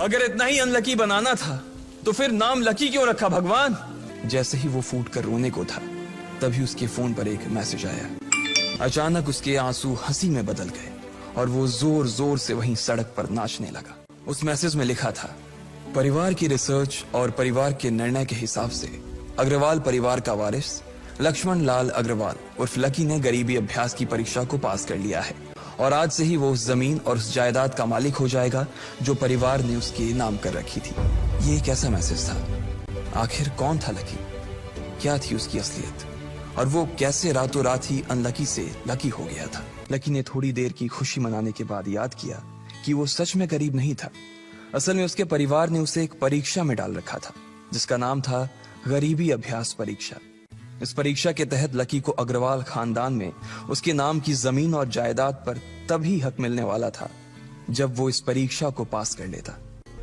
अगर इतना ही अनलकी बनाना था तो फिर नाम लकी क्यों रखा भगवान? जैसे ही वो फूट कर रोने को था, तभी उसके फोन पर एक मैसेज आया। अचानक उसके आंसू हंसी में बदल गए और वो जोर जोर से वहीं सड़क पर नाचने लगा। उस मैसेज में लिखा था, परिवार की रिसर्च और परिवार के निर्णय के हिसाब से अग्रवाल परिवार का वारिस लक्ष्मण लाल अग्रवाल उर्फ लकी ने गरीबी अभ्यास की परीक्षा को पास कर लिया है और आज से ही वो उस जमीन और उस जायदाद का मालिक हो जाएगा जो परिवार ने उसके नाम कर रखी थी। ये एक ऐसा मैसेज था। आखिर कौन था लकी? क्या थी उसकी असलियत? और वो कैसे रातों रात ही अनलकी से लकी हो गया था? लकी ने थोड़ी देर की खुशी मनाने के बाद याद किया कि वो सच में गरीब नहीं था। असल में उसके परिवार ने उसे एक परीक्षा में डाल रखा था जिसका नाम था गरीबी अभ्यास परीक्षा। इस परीक्षा के तहत लकी को अग्रवाल खानदान में उसके नाम की जमीन और जायदाद पर तभी हक मिलने वाला था जब वो इस परीक्षा को पास कर लेता।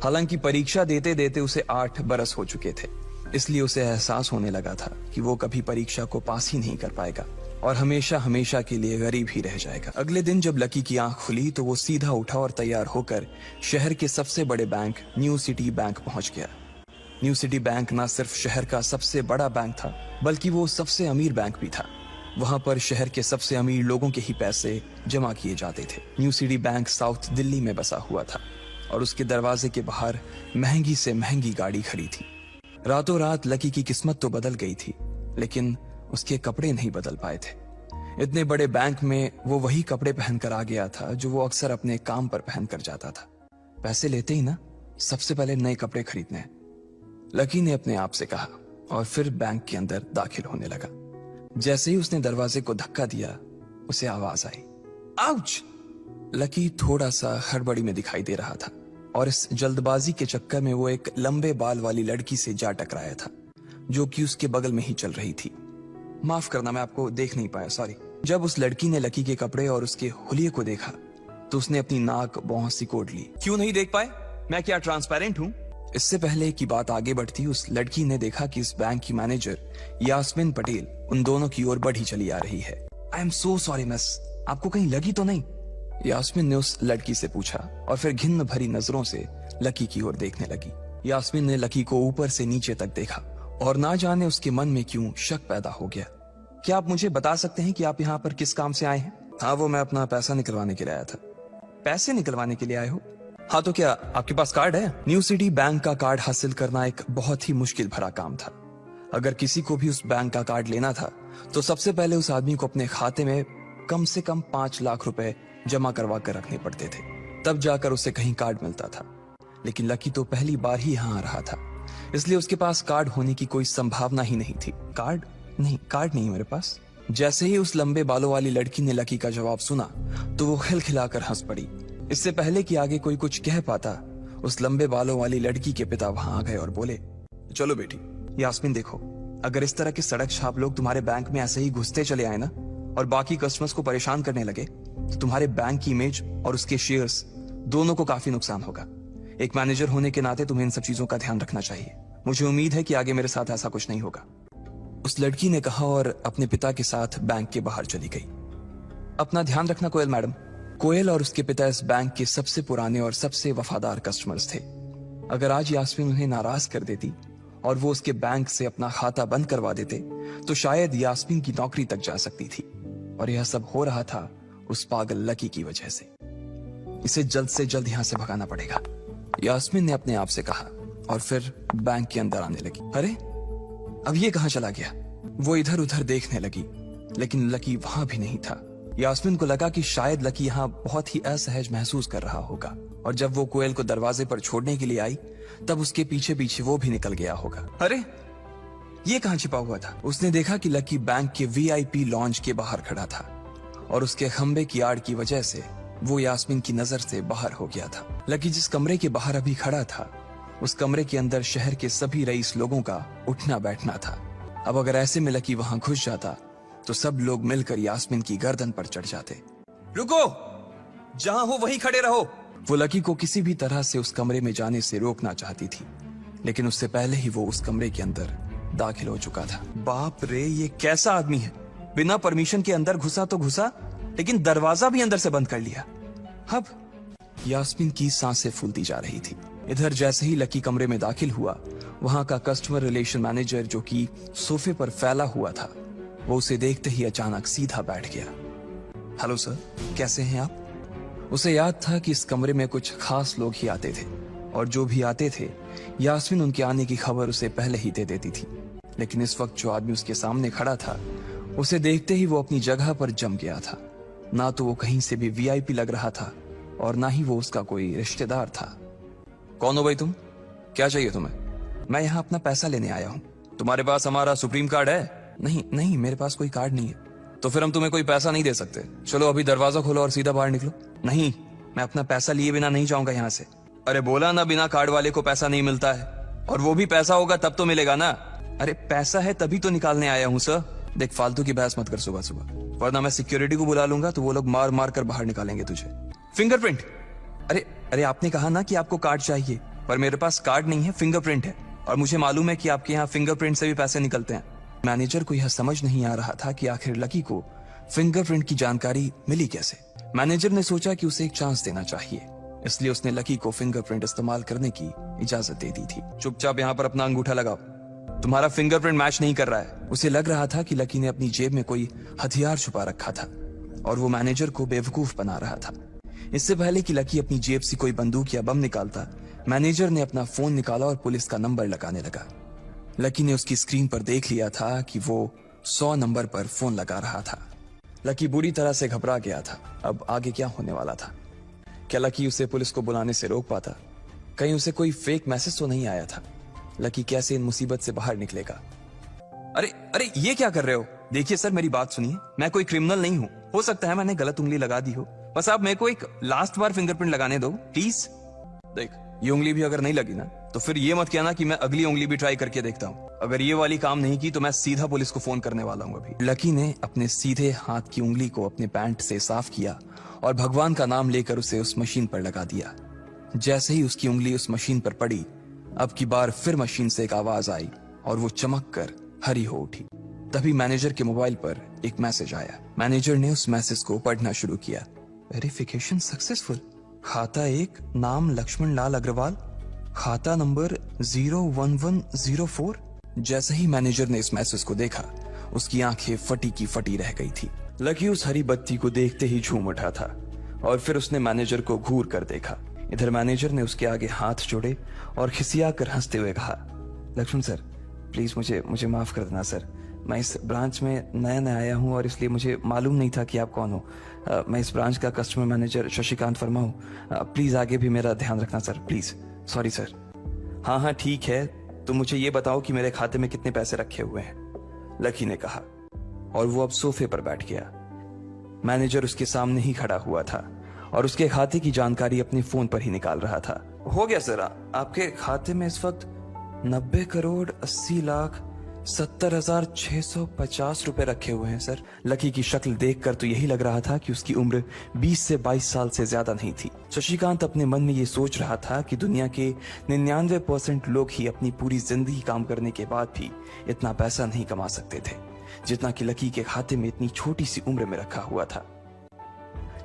हालांकि परीक्षा देते देते उसे 8 बरस हो चुके थे, इसलिए उसे एहसास होने लगा था कि वो कभी परीक्षा को पास ही नहीं कर पाएगा और हमेशा हमेशा के लिए गरीब ही रह जाएगा। अगले दिन जब लकी की आंख खुली तो वो सीधा उठा और तैयार होकर शहर के सबसे बड़े बैंक न्यू सिटी बैंक पहुंच गया। न्यू सिटी बैंक न सिर्फ शहर का सबसे बड़ा बैंक था, बल्कि वो सबसे अमीर बैंक भी था। वहां पर शहर के सबसे अमीर लोगों के ही पैसे जमा किए जाते थे। New city bank south Delhi में बसा हुआ था और उसके दरवाजे के बाहर महंगी से महंगी गाड़ी खड़ी थी। रातों रात लकी की किस्मत तो बदल गई थी, लेकिन उसके कपड़े नहीं बदल पाए थे। इतने बड़े बैंक में वो वही कपड़े पहनकर आ गया था जो वो अक्सर अपने काम पर पहनकर जाता था। पैसे लेते ही ना सबसे पहले नए कपड़े खरीदने हैं, लकी ने अपने आप से कहा और फिर बैंक के अंदर दाखिल होने लगा। जैसे ही उसने दरवाजे को धक्का दिया, उसे आवाज आई, आउच! लकी थोड़ा सा हड़बड़ी में दिखाई दे रहा था और इस जल्दबाजी के चक्कर में वो एक लंबे बाल वाली लड़की से जा टकराया था जो कि उसके बगल में ही चल रही थी। माफ करना, मैं आपको देख नहीं पाया, सॉरी। जब उस लड़की ने लकी के कपड़े और उसके हुलिये को देखा तो उसने अपनी नाक बहुत सिकोड़ ली। क्यों नहीं देख पाए? मैं क्या ट्रांसपेरेंट हूँ? इससे पहले कि बात आगे बढ़ती, उस लड़की ने देखा कि इस बैंक की मैनेजर यास्मीन पटेल उन दोनों की ओर बढ़ी चली आ रही है। I am so sorry miss, आपको कहीं लगी तो नहीं? यास्मीन ने उस लड़की से पूछा और फिर घिन्न भरी नजरों से लकी की ओर देखने लगी। यास्मीन ने लकी को ऊपर से नीचे तक देखा और ना जाने उसके मन में क्यों शक पैदा हो गया। क्या आप मुझे बता सकते हैं कि आप यहाँ पर किस काम से आए हैं? हाँ, वो मैं अपना पैसा निकलवाने के लिए आया था। पैसे निकलवाने के लिए आए हो? हाँ, तो क्या आपके पास कार्ड है? न्यू सिटी बैंक का कार्ड हासिल करना एक बहुत ही मुश्किल भरा काम था। अगर किसी को भी उस बैंक का कार्ड लेना था तो सबसे पहले उस आदमी को अपने खाते में कम से कम 5 लाख रुपए जमा करवा कर रखने पड़ते थे, तब जाकर उसे कहीं कार्ड मिलता था। लेकिन लकी तो पहली बार ही यहाँ आ रहा था, इसलिए उसके पास कार्ड होने की कोई संभावना ही नहीं थी। कार्ड नहीं मेरे पास। जैसे ही उस लंबे बालों वाली लड़की ने लकी का जवाब सुना तो वो खिलखिलाकर हंस पड़ी। इससे पहले कि आगे कोई कुछ कह पाता, उस लंबे बालों वाली लड़की के पिता वहां आ गए और बोले, चलो बेटी, यास्मीन देखो, अगर इस तरह के सड़क छाप लोग तुम्हारे बैंक में ऐसे ही घुसते चले आए ना और बाकी कस्टमर्स को परेशान करने लगे तो तुम्हारे बैंक की इमेज और उसके शेयर्स दोनों को काफी नुकसान होगा। एक मैनेजर होने के नाते तुम्हें इन सब चीजों का ध्यान रखना चाहिए। मुझे उम्मीद है कि आगे मेरे साथ ऐसा कुछ नहीं होगा। उस लड़की ने कहा और अपने पिता के साथ बैंक के बाहर चली गई। अपना ध्यान रखना कोयल मैडम। कोयल और उसके पिता इस बैंक के सबसे पुराने और सबसे वफादार कस्टमर्स थे। अगर आज यास्मीन उन्हें नाराज कर देती और वो उसके बैंक से अपना खाता बंद करवा देते तो शायद यास्मीन की नौकरी तक जा सकती थी। और यह सब हो रहा था उस पागल लकी की वजह से। इसे जल्द से जल्द यहां से भगाना पड़ेगा, यास्मीन ने अपने आप से कहा और फिर बैंक के अंदर आने लगी। अरे अब ये कहां चला गया? वो इधर उधर देखने लगी लेकिन लकी वहां भी नहीं था। यास्मीन को लगा कि शायद लकी यहाँ बहुत ही असहज महसूस कर रहा होगा और जब वो कोयल को दरवाजे पर छोड़ने के लिए आई तब उसके पीछे पीछे वो भी निकल गया होगा। अरे ये कहां छिपा हुआ था? उसने देखा कि लकी बैंक के VIP लॉन्ज के बाहर खड़ा था और उसके खंबे की आड़ की वजह से वो यास्मीन की नजर से बाहर हो गया था। लकी जिस कमरे के बाहर अभी खड़ा था उस कमरे के अंदर शहर के सभी रईस लोगों का उठना बैठना था। अब अगर ऐसे में लकी वहां घुस जाता तो सब लोग मिलकर यास्मीन की गर्दन पर चढ़ जाते। रुको, जहां हो वहीं खड़े रहो। वो लकी को किसी भी तरह से उस कमरे में जाने से रोकना चाहती थी लेकिन उससे पहले ही वो उस कमरे के अंदर दाखिल हो चुका था। बाप रे, ये कैसा आदमी है? बिना परमिशन के अंदर घुसा तो घुसा लेकिन दरवाजा भी अंदर से बंद कर लिया। अब यास्मीन की सांसें फूलती जा रही थी। इधर जैसे ही लकी कमरे में दाखिल हुआ वहां का कस्टमर रिलेशन मैनेजर जो कि सोफे पर फैला हुआ था वो उसे देखते ही अचानक सीधा बैठ गया। हेलो सर, कैसे हैं आप? उसे याद था कि इस कमरे में कुछ खास लोग ही आते थे और जो भी आते थे यास्मीन उनके आने की खबर उसे पहले ही दे देती थी। लेकिन इस वक्त जो आदमी उसके सामने खड़ा था उसे देखते ही वो अपनी जगह पर जम गया था। ना तो वो कहीं से भी VIP लग रहा था और ना ही वो उसका कोई रिश्तेदार था। कौन हो भाई तुम? क्या चाहिए तुम्हें? मैं यहाँ अपना पैसा लेने आया हूँ। तुम्हारे पास हमारा सुप्रीम कार्ड है? नहीं, मेरे पास कोई कार्ड नहीं है। तो फिर हम तुम्हें कोई पैसा नहीं दे सकते। चलो अभी दरवाजा खोलो और सीधा बाहर निकलो। नहीं, मैं अपना पैसा लिए बिना नहीं जाऊंगा यहाँ से। अरे बोला ना, बिना कार्ड वाले को पैसा नहीं मिलता है और वो भी पैसा होगा तब तो मिलेगा ना। अरे पैसा है तभी तो निकालने आया हूँ सर। देख, फालतू की बहस मत कर सुबह सुबह, वरना मैं सिक्योरिटी को बुला लूंगा तो वो लोग मार मार कर बाहर निकालेंगे तुझे। फिंगरप्रिंट? अरे आपने कहा ना कि आपको कार्ड चाहिए, पर मेरे पास कार्ड नहीं है, फिंगरप्रिंट है और मुझे मालूम है कि आपके यहाँ फिंगरप्रिंट से भी पैसे निकलते हैं। मैनेजर को यह समझ नहीं आ रहा था कि आखिर लकी को फिंगरप्रिंट की जानकारी मिली कैसे। मैनेजर ने सोचा कि उसे एक चांस देना चाहिए, इसलिए उसने लकी को फिंगरप्रिंट इस्तेमाल करने की इजाजत दे दी थी। चुपचाप यहाँ पर अपना अंगूठा लगाओ, तुम्हारा फिंगरप्रिंट मैच नहीं कर रहा है। उसे लग रहा था कि लकी ने अपनी जेब में कोई हथियार छुपा रखा था और वो मैनेजर को बेवकूफ बना रहा था। इससे पहले कि लकी अपनी जेब से कोई बंदूक या बम निकालता, मैनेजर ने अपना फोन निकाला और पुलिस का नंबर लगाने लगा। लकी ने उसकी स्क्रीन पर देख लिया था कि वो 100 नंबर पर फोन लगा रहा था। लकी बुरी तरह से घबरा गया था। अब आगे क्या होने वाला था? क्या लकी उसे पुलिस को बुलाने से रोक पाता? कहीं उसे कोई फेक मैसेज तो नहीं आया था? लकी कैसे इन मुसीबत से बाहर निकलेगा? अरे ये क्या कर रहे हो? देखिए सर, मेरी बात सुनिए, मैं कोई क्रिमिनल नहीं हूँ। हो सकता है मैंने गलत उंगली लगा दी हो, बस आप मेरे को एक लास्ट बार फिंगरप्रिंट लगाने दो प्लीज। देख, ये उंगली भी अगर नहीं लगी ना तो फिर ये मत कहना कि मैं अगली उंगली भी ट्राई करके देखता हूँ। अगर ये वाली काम नहीं की तो मैं सीधा पुलिस को फोन करने वाला हूँ अभी। लकी ने अपने सीधे हाथ की उंगली को अपने पैंट से साफ किया और भगवान का नाम लेकर उसे उस मशीन पर लगा दिया। जैसे ही उसकी उंगली उस मशीन पर पड़ी, अब की बार फिर मशीन से एक आवाज आई और वो चमक कर हरी हो उठी। तभी मैनेजर के मोबाइल पर एक मैसेज आया। मैनेजर ने उस मैसेज को पढ़ना शुरू किया। Verification successful. खाता 1, नाम लक्ष्मण लाल अग्रवाल, खाता नंबर 01104। जैसे ही मैनेजर ने इस मैसेज को देखा, उसकी आंखें फटी की फटी रह गई थी। लकी उस हरी बत्ती को देखते ही झूम उठा था और फिर उसने मैनेजर को घूर कर देखा। इधर मैनेजर ने उसके आगे हाथ जोड़े और खिसिया कर हंसते हुए कहा, लक्ष्मण सर, प्लीज मुझे माफ कर देना सर। मैं इस ब्रांच में नया आया हूँ और इसलिए मुझे मालूम नहीं था कि आप कौन हो। मैं इस ब्रांच का कस्टमर मैनेजर शशिकांत वर्मा हूँ। प्लीज आगे भी मेरा ध्यान रखना सर, प्लीज। Sorry sir. हाँ ठीक है, तो मुझे ये बताओ कि मेरे खाते में कितने पैसे रखे हुए हैं, लकी ने कहा और वो अब सोफे पर बैठ गया। मैनेजर उसके सामने ही खड़ा हुआ था और उसके खाते की जानकारी अपने फोन पर ही निकाल रहा था। हो गया सर, आपके खाते में इस वक्त 90 करोड़ 80 लाख 70,650 रुपए रखे हुए हैं सर। लकी की शक्ल देखकर तो यही लग रहा था कि उसकी उम्र 20 से 22 साल से ज्यादा नहीं थी। शशिकांत अपने मन में ये सोच रहा था कि दुनिया के 99% लोग ही अपनी पूरी जिंदगी काम करने के बाद भी इतना पैसा नहीं कमा सकते थे जितना कि लकी के खाते में इतनी छोटी सी उम्र में रखा हुआ था।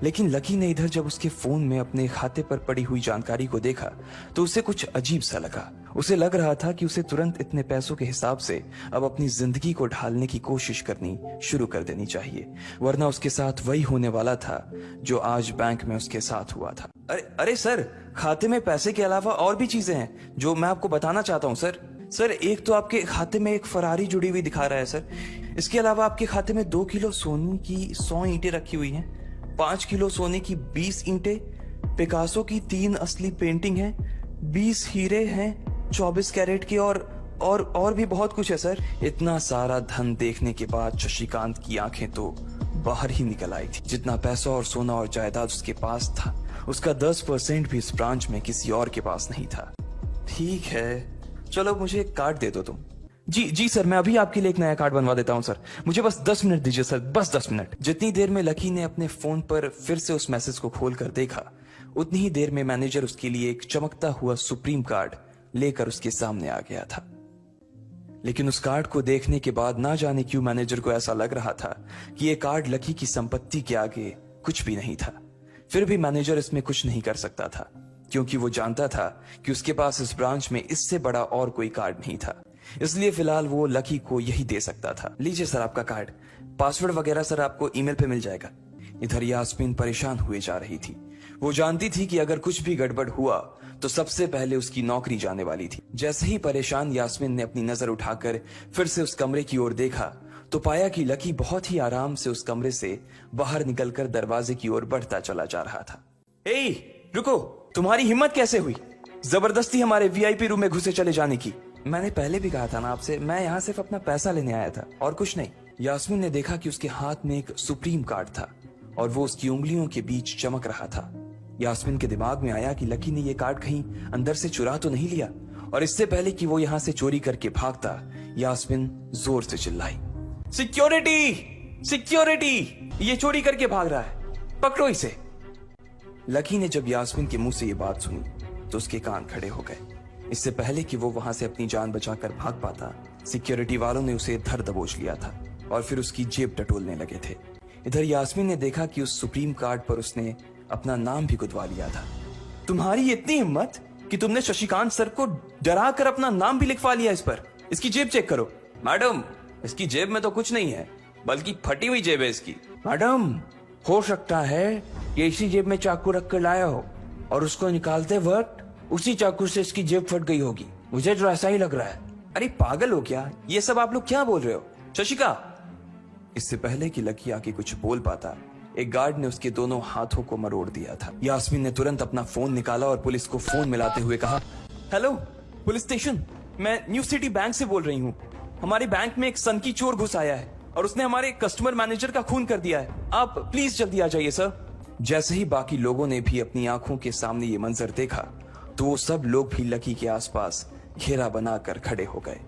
लेकिन लकी ने इधर जब उसके फोन में अपने खाते पर पड़ी हुई जानकारी को देखा तो उसे कुछ अजीब सा लगा। उसे लग रहा था कि उसे तुरंत इतने पैसों के हिसाब से अब अपनी जिंदगी को ढालने की कोशिश करनी शुरू कर देनी चाहिए, वरना उसके साथ वही होने वाला था जो आज बैंक में उसके साथ हुआ था। अरे सर, खाते में पैसे के अलावा और भी चीजें हैं जो मैं आपको बताना चाहता हूँ सर। सर, एक तो आपके खाते में एक फरारी जुड़ी हुई दिखा रहा है सर। इसके अलावा आपके खाते में 2 किलो सोने की 100 ईंटें रखी हुई हैं, 5 किलो सोने की 20 ईंटें, पिकासो की 3 असली पेंटिंग है, 20 हीरे हैं 24 कैरेट के और भी बहुत कुछ है सर। इतना सारा धन देखने के बाद शशिकांत की आंखें तो बाहर ही निकल आई थी। जितना पैसा और सोना और जायदाद उसके पास था उसका 10% भी इस ब्रांच में किसी और के पास नहीं था। ठीक है, चलो मुझे एक कार्ड दे दो तुम। जी सर, मैं अभी आपके लिए एक नया कार्ड बनवा देता हूं सर। मुझे बस 10 मिनट दीजिए सर, बस 10 मिनट। जितनी देर में लकी ने अपने फोन पर फिर से उस मैसेज को खोलकर देखा उतनी ही देर में मैनेजर उसके लिए एक चमकता हुआ सुप्रीम कार्ड लेकर उसके सामने आ गया था। लेकिन उस कार्ड को देखने के बाद ना जाने क्यों मैनेजर को ऐसा लग रहा था कि यह कार्ड लकी की संपत्ति के आगे कुछ भी नहीं था। फिर भी मैनेजर इसमें कुछ नहीं कर सकता था क्योंकि वो जानता था कि उसके पास इस ब्रांच में इससे बड़ा और कोई कार्ड नहीं था। इसलिए फिलहाल वो लकी को यही दे सकता था। लीजिए सर आपका कार्ड, पासवर्ड वगैरह सर आपको ईमेल पे मिल जाएगा। इधर यास्मीन परेशान हुए जा रही थी। वो जानती थी कि अगर कुछ भी गड़बड़ हुआ तो सबसे पहले उसकी नौकरी जाने वाली थी। जैसे ही परेशान यास्मीन ने अपनी नजर उठाकर फिर से उस कमरे की ओर देखा तो पाया कि लकी बहुत ही आराम से उस कमरे से बाहर निकलकर दरवाजे की ओर बढ़ता चला जा रहा था। ए, रुको, तुम्हारी हिम्मत कैसे हुई जबरदस्ती हमारे वीआईपी रूम में घुसे चले जाने की? मैंने पहले भी कहा था ना आपसे, मैं यहाँ सिर्फ अपना पैसा लेने आया था और कुछ नहीं। यास्मीन ने देखा कि उसके हाथ में एक सुप्रीम कार्ड था और वो उसकी उंगलियों के बीच चमक रहा था। यास्मीन के दिमाग में आया कि लकी ने ये कार्ड कहीं अंदर से चुरा तो नहीं लिया, और इससे पहले कि वो यहाँ से चोरी करके भागता यास्मीन जोर से चिल्लाई, सिक्योरिटी सिक्योरिटी, ये चोरी करके भाग रहा है, पकड़ो इसे। लकी ने जब यास्मीन के मुंह से ये बात सुनी तो उसके कान खड़े हो गए। इससे पहले कि वो वहां से अपनी जान बचाकर भाग पाता सिक्योरिटी वालों ने उसे धर दबोच लिया था और फिर उसकी जेब टटोलने लगे थे। इधर यास्मीन ने देखा कि उस सुप्रीम कार्ड पर उसने अपना नाम भी गुदवा लिया था। तुम्हारी इतनी हिम्मत कि तुमने शशिकांत सर को डरा कर अपना नाम भी लिखवा लिया इस पर। इसकी जेब चेक करो। मैडम, इसकी जेब में तो कुछ नहीं है, बल्कि फटी हुई जेब है इसकी। मैडम, हो सकता है ये इसी जेब में चाकू रख कर लाया हो और उसको निकालते वक्त उसी चाकू से इसकी जेब फट गई होगी। मुझे तो ऐसा ही लग रहा है। अरे पागल हो क्या? ये सब आप लोग क्या बोल रहे हो? शशिका! इससे पहले कि लकी आके कुछ बोल पाता एक गार्ड ने उसके दोनों हाथों को मरोड़ दिया था। यास्मीन ने तुरंत अपना फोन निकाला और पुलिस को फोन मिलाते हुए कहा, हेलो पुलिस स्टेशन, मैं न्यू सिटी बैंक से बोल रही हूँ। हमारे बैंक में एक सनकी चोर घुस आया है और उसने हमारे कस्टमर मैनेजर का खून कर दिया है। आप प्लीज जल्दी आ जाइए सर। जैसे ही बाकी लोगों ने भी अपनी आंखों के सामने ये मंजर देखा तो वो सब लोग भी लकी के आसपास घेरा बनाकर खड़े हो गए।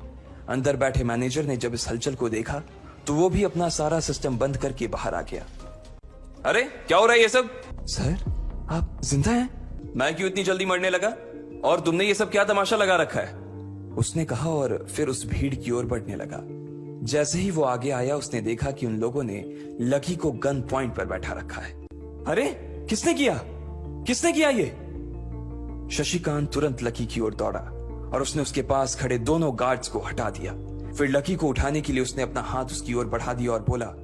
अंदर बैठे मैनेजर ने जब इस हलचल को देखा तो वो भी अपना सारा सिस्टम बंद करके बाहर आ गया। अरे क्या हो रहा है ये सब? सर आप जिंदा हैं? मैं क्यों इतनी जल्दी मरने लगा? और तुमने ये सब क्या तमाशा लगा रखा है? उसने कहा और फिर उस भीड़ की ओर बढ़ने लगा। जैसे ही वो आगे आया उसने देखा कि उन लोगों ने लकी को गन पॉइंट पर बैठा रखा है। अरे किसने किया ये? शशिकांत तुरंत लकी की ओर दौड़ा और उसने उसके पास खड़े दोनों गार्ड्स को हटा दिया। फिर लकी को उठाने के लिए उसने अपना हाथ उसकी ओर बढ़ा दिया और बोला,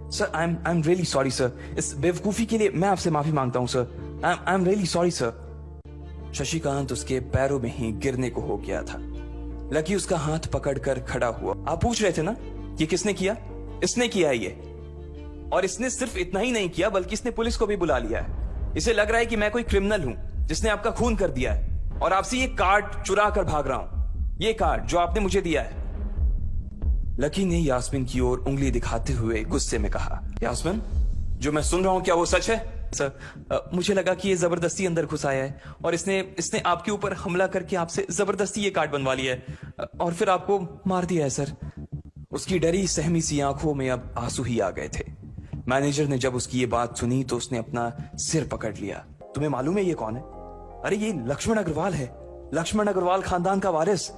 sir I am really sorry sir, इस बेवकूफी के लिए मैं आपसे माफी मांगता हूं sir. I am really sorry sir. Shashikant उसके पैरों में ही गिरने को हो गया था। लकी उसका हाथ पकड़कर खड़ा हुआ। आप पूछ रहे थे ना ये किसने किया? इसने किया है ये, और इसने सिर्फ इतना ही नहीं किया बल्कि इसने पुलिस को भी बुला लिया है। इसे लग रहा है कि मैं कोई क्रिमिनल हूं जिसने आपका खून कर दिया है और आपसे ये कार्ड चुरा कर भाग रहा हूं, ये कार्ड जो आपने मुझे दिया है। लकी ने यास्मीन की ओर उंगली दिखाते हुए गुस्से में कहा, यास्मीन जो मैं सुन रहा हूं क्या वो सच है? सर मुझे लगा कि ये जबरदस्ती अंदर घुस आया है और इसने आपके ऊपर हमला करके आपसे जबरदस्ती ये कार्ड बनवा लिया है और फिर आपको मार दिया है सर। उसकी डरी सहमी सी आंखों में अब आंसू ही आ गए थे। मैनेजर ने जब उसकी ये बात सुनी तो उसने अपना सिर पकड़ लिया। तुम्हें मालूम है ये कौन है? अरे ये लक्ष्मण अग्रवाल है, लक्ष्मण अग्रवाल खानदान का वारिस।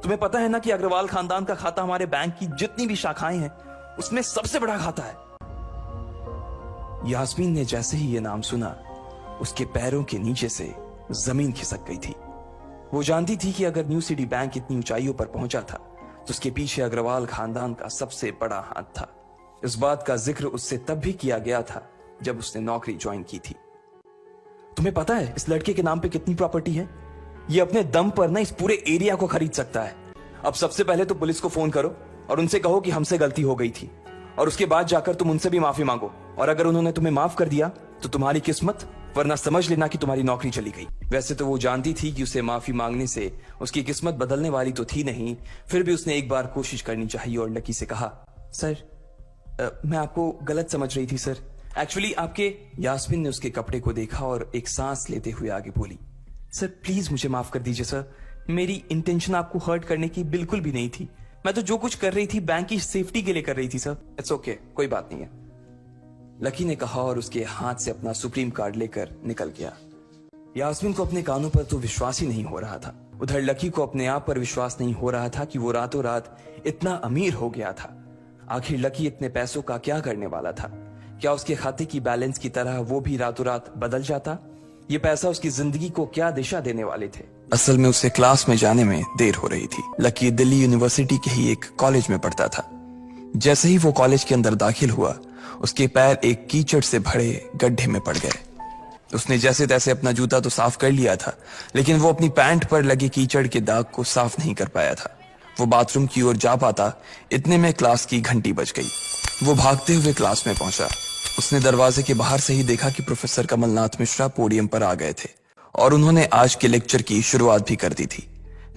तुम्हें पता है ना कि अग्रवाल खानदान का खाता हमारे बैंक की जितनी भी शाखाएं हैं उसमें सबसे बड़ा खाता है। यास्मीन ने जैसे ही ये नाम सुना उसके पैरों के नीचे से जमीन खिसक गई थी। वो जानती थी कि अगर न्यू सिटी बैंक इतनी ऊंचाइयों पर पहुंचा था तो उसके पीछे अग्रवाल खानदान का सबसे बड़ा हाथ था। इस बात का जिक्र उससे तब भी किया गया था जब उसने नौकरी ज्वाइन की थी। तुम्हें पता है इस लड़के के नाम पे कितनी प्रॉपर्टी है? ये अपने दम पर ना इस पूरे एरिया को खरीद सकता है। अब सबसे पहले तो पुलिस को फोन करो और उनसे कहो कि हमसे गलती हो गई थी, और उसके बाद जाकर तुम उनसे भी माफी मांगो, और अगर उन्होंने तुम्हें माफ कर दिया तो तुम्हारी किस्मत, वरना समझ लेना कि तुम्हारी नौकरी चली गई। वैसे तो वो जानती थी कि उसे माफी मांगने से उसकी किस्मत बदलने वाली तो थी नहीं, फिर भी उसने एक बार कोशिश करनी चाहिए और लकी से कहा, सर मैं आपको गलत समझ रही थी सर, एक्चुअली आपके। यास्मीन ने उसके कपड़े को देखा और एक सांस लेते हुए आगे बोली, सर प्लीज मुझे माफ कर दीजिए सर, मेरी इंटेंशन आपको हर्ट करने की बिल्कुल भी नहीं थी। मैं तो जो कुछ कर रही थी बैंक की सेफ्टी के लिए कर रही थी सर। इट्स ओके, कोई बात नहीं है, लकी ने कहा और उसके हाथ से अपना सुप्रीम कार्ड लेकर निकल गया। यास्मीन को अपने कानों पर तो विश्वास ही नहीं हो रहा था। उधर लकी को अपने आप पर विश्वास नहीं हो रहा था कि वो रातों रात इतना अमीर हो गया था। आखिर लकी इतने पैसों का क्या करने वाला था? क्या उसके खाते की बैलेंस की तरह वो भी रातों रात बदल जाता? ये पैसा उसकी जिंदगी को क्या दिशा देने वाले थे? असल में उसे क्लास में जाने में देर हो रही थी। लकी दिल्ली यूनिवर्सिटी के ही एक कॉलेज में पढ़ता था। जैसे ही वो कॉलेज के अंदर दाखिल हुआ उसके पैर एक कीचड़ से भरे गड्ढे में पड़ गए। उसने जैसे तैसे अपना जूता तो साफ कर लिया था, लेकिन वो अपनी पैंट पर लगे कीचड़ के दाग को साफ नहीं कर पाया था। वो बाथरूम की ओर जा पाता, इतने में क्लास की घंटी बज गई। वो भागते हुए क्लास में पहुंचा। उसने दरवाजे के बाहर से ही देखा कि प्रोफेसर कमलनाथ मिश्रा पोडियम पर आ गए थे और उन्होंने आज के लेक्चर की शुरुआत भी कर दी थी।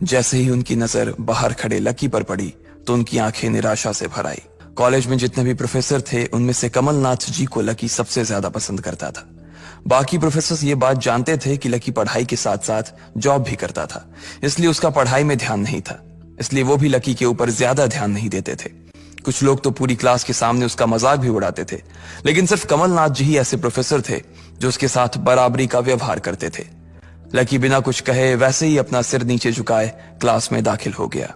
जैसे ही उनकी नजर बाहर खड़े लकी पर पड़ी तो उनकी आंखें निराशा से भर आई। कॉलेज में जितने भी प्रोफेसर थे उनमें से कमलनाथ जी को लकी सबसे ज्यादा पसंद करता था। बाकी प्रोफेसर ये बात जानते थे कि लकी पढ़ाई के साथ साथ जॉब भी करता था, इसलिए उसका पढ़ाई में ध्यान नहीं था, इसलिए वो भी लकी के ऊपर ज्यादा ध्यान नहीं देते थे। कुछ लोग तो पूरी क्लास के सामने उसका मजाक भी उड़ाते थे, लेकिन सिर्फ कमलनाथ जी ही ऐसे प्रोफेसर थे जो उसके साथ बराबरी का व्यवहार करते थे। लकी बिना कुछ कहे वैसे ही अपना सिर नीचे झुकाए क्लास में दाखिल हो गया।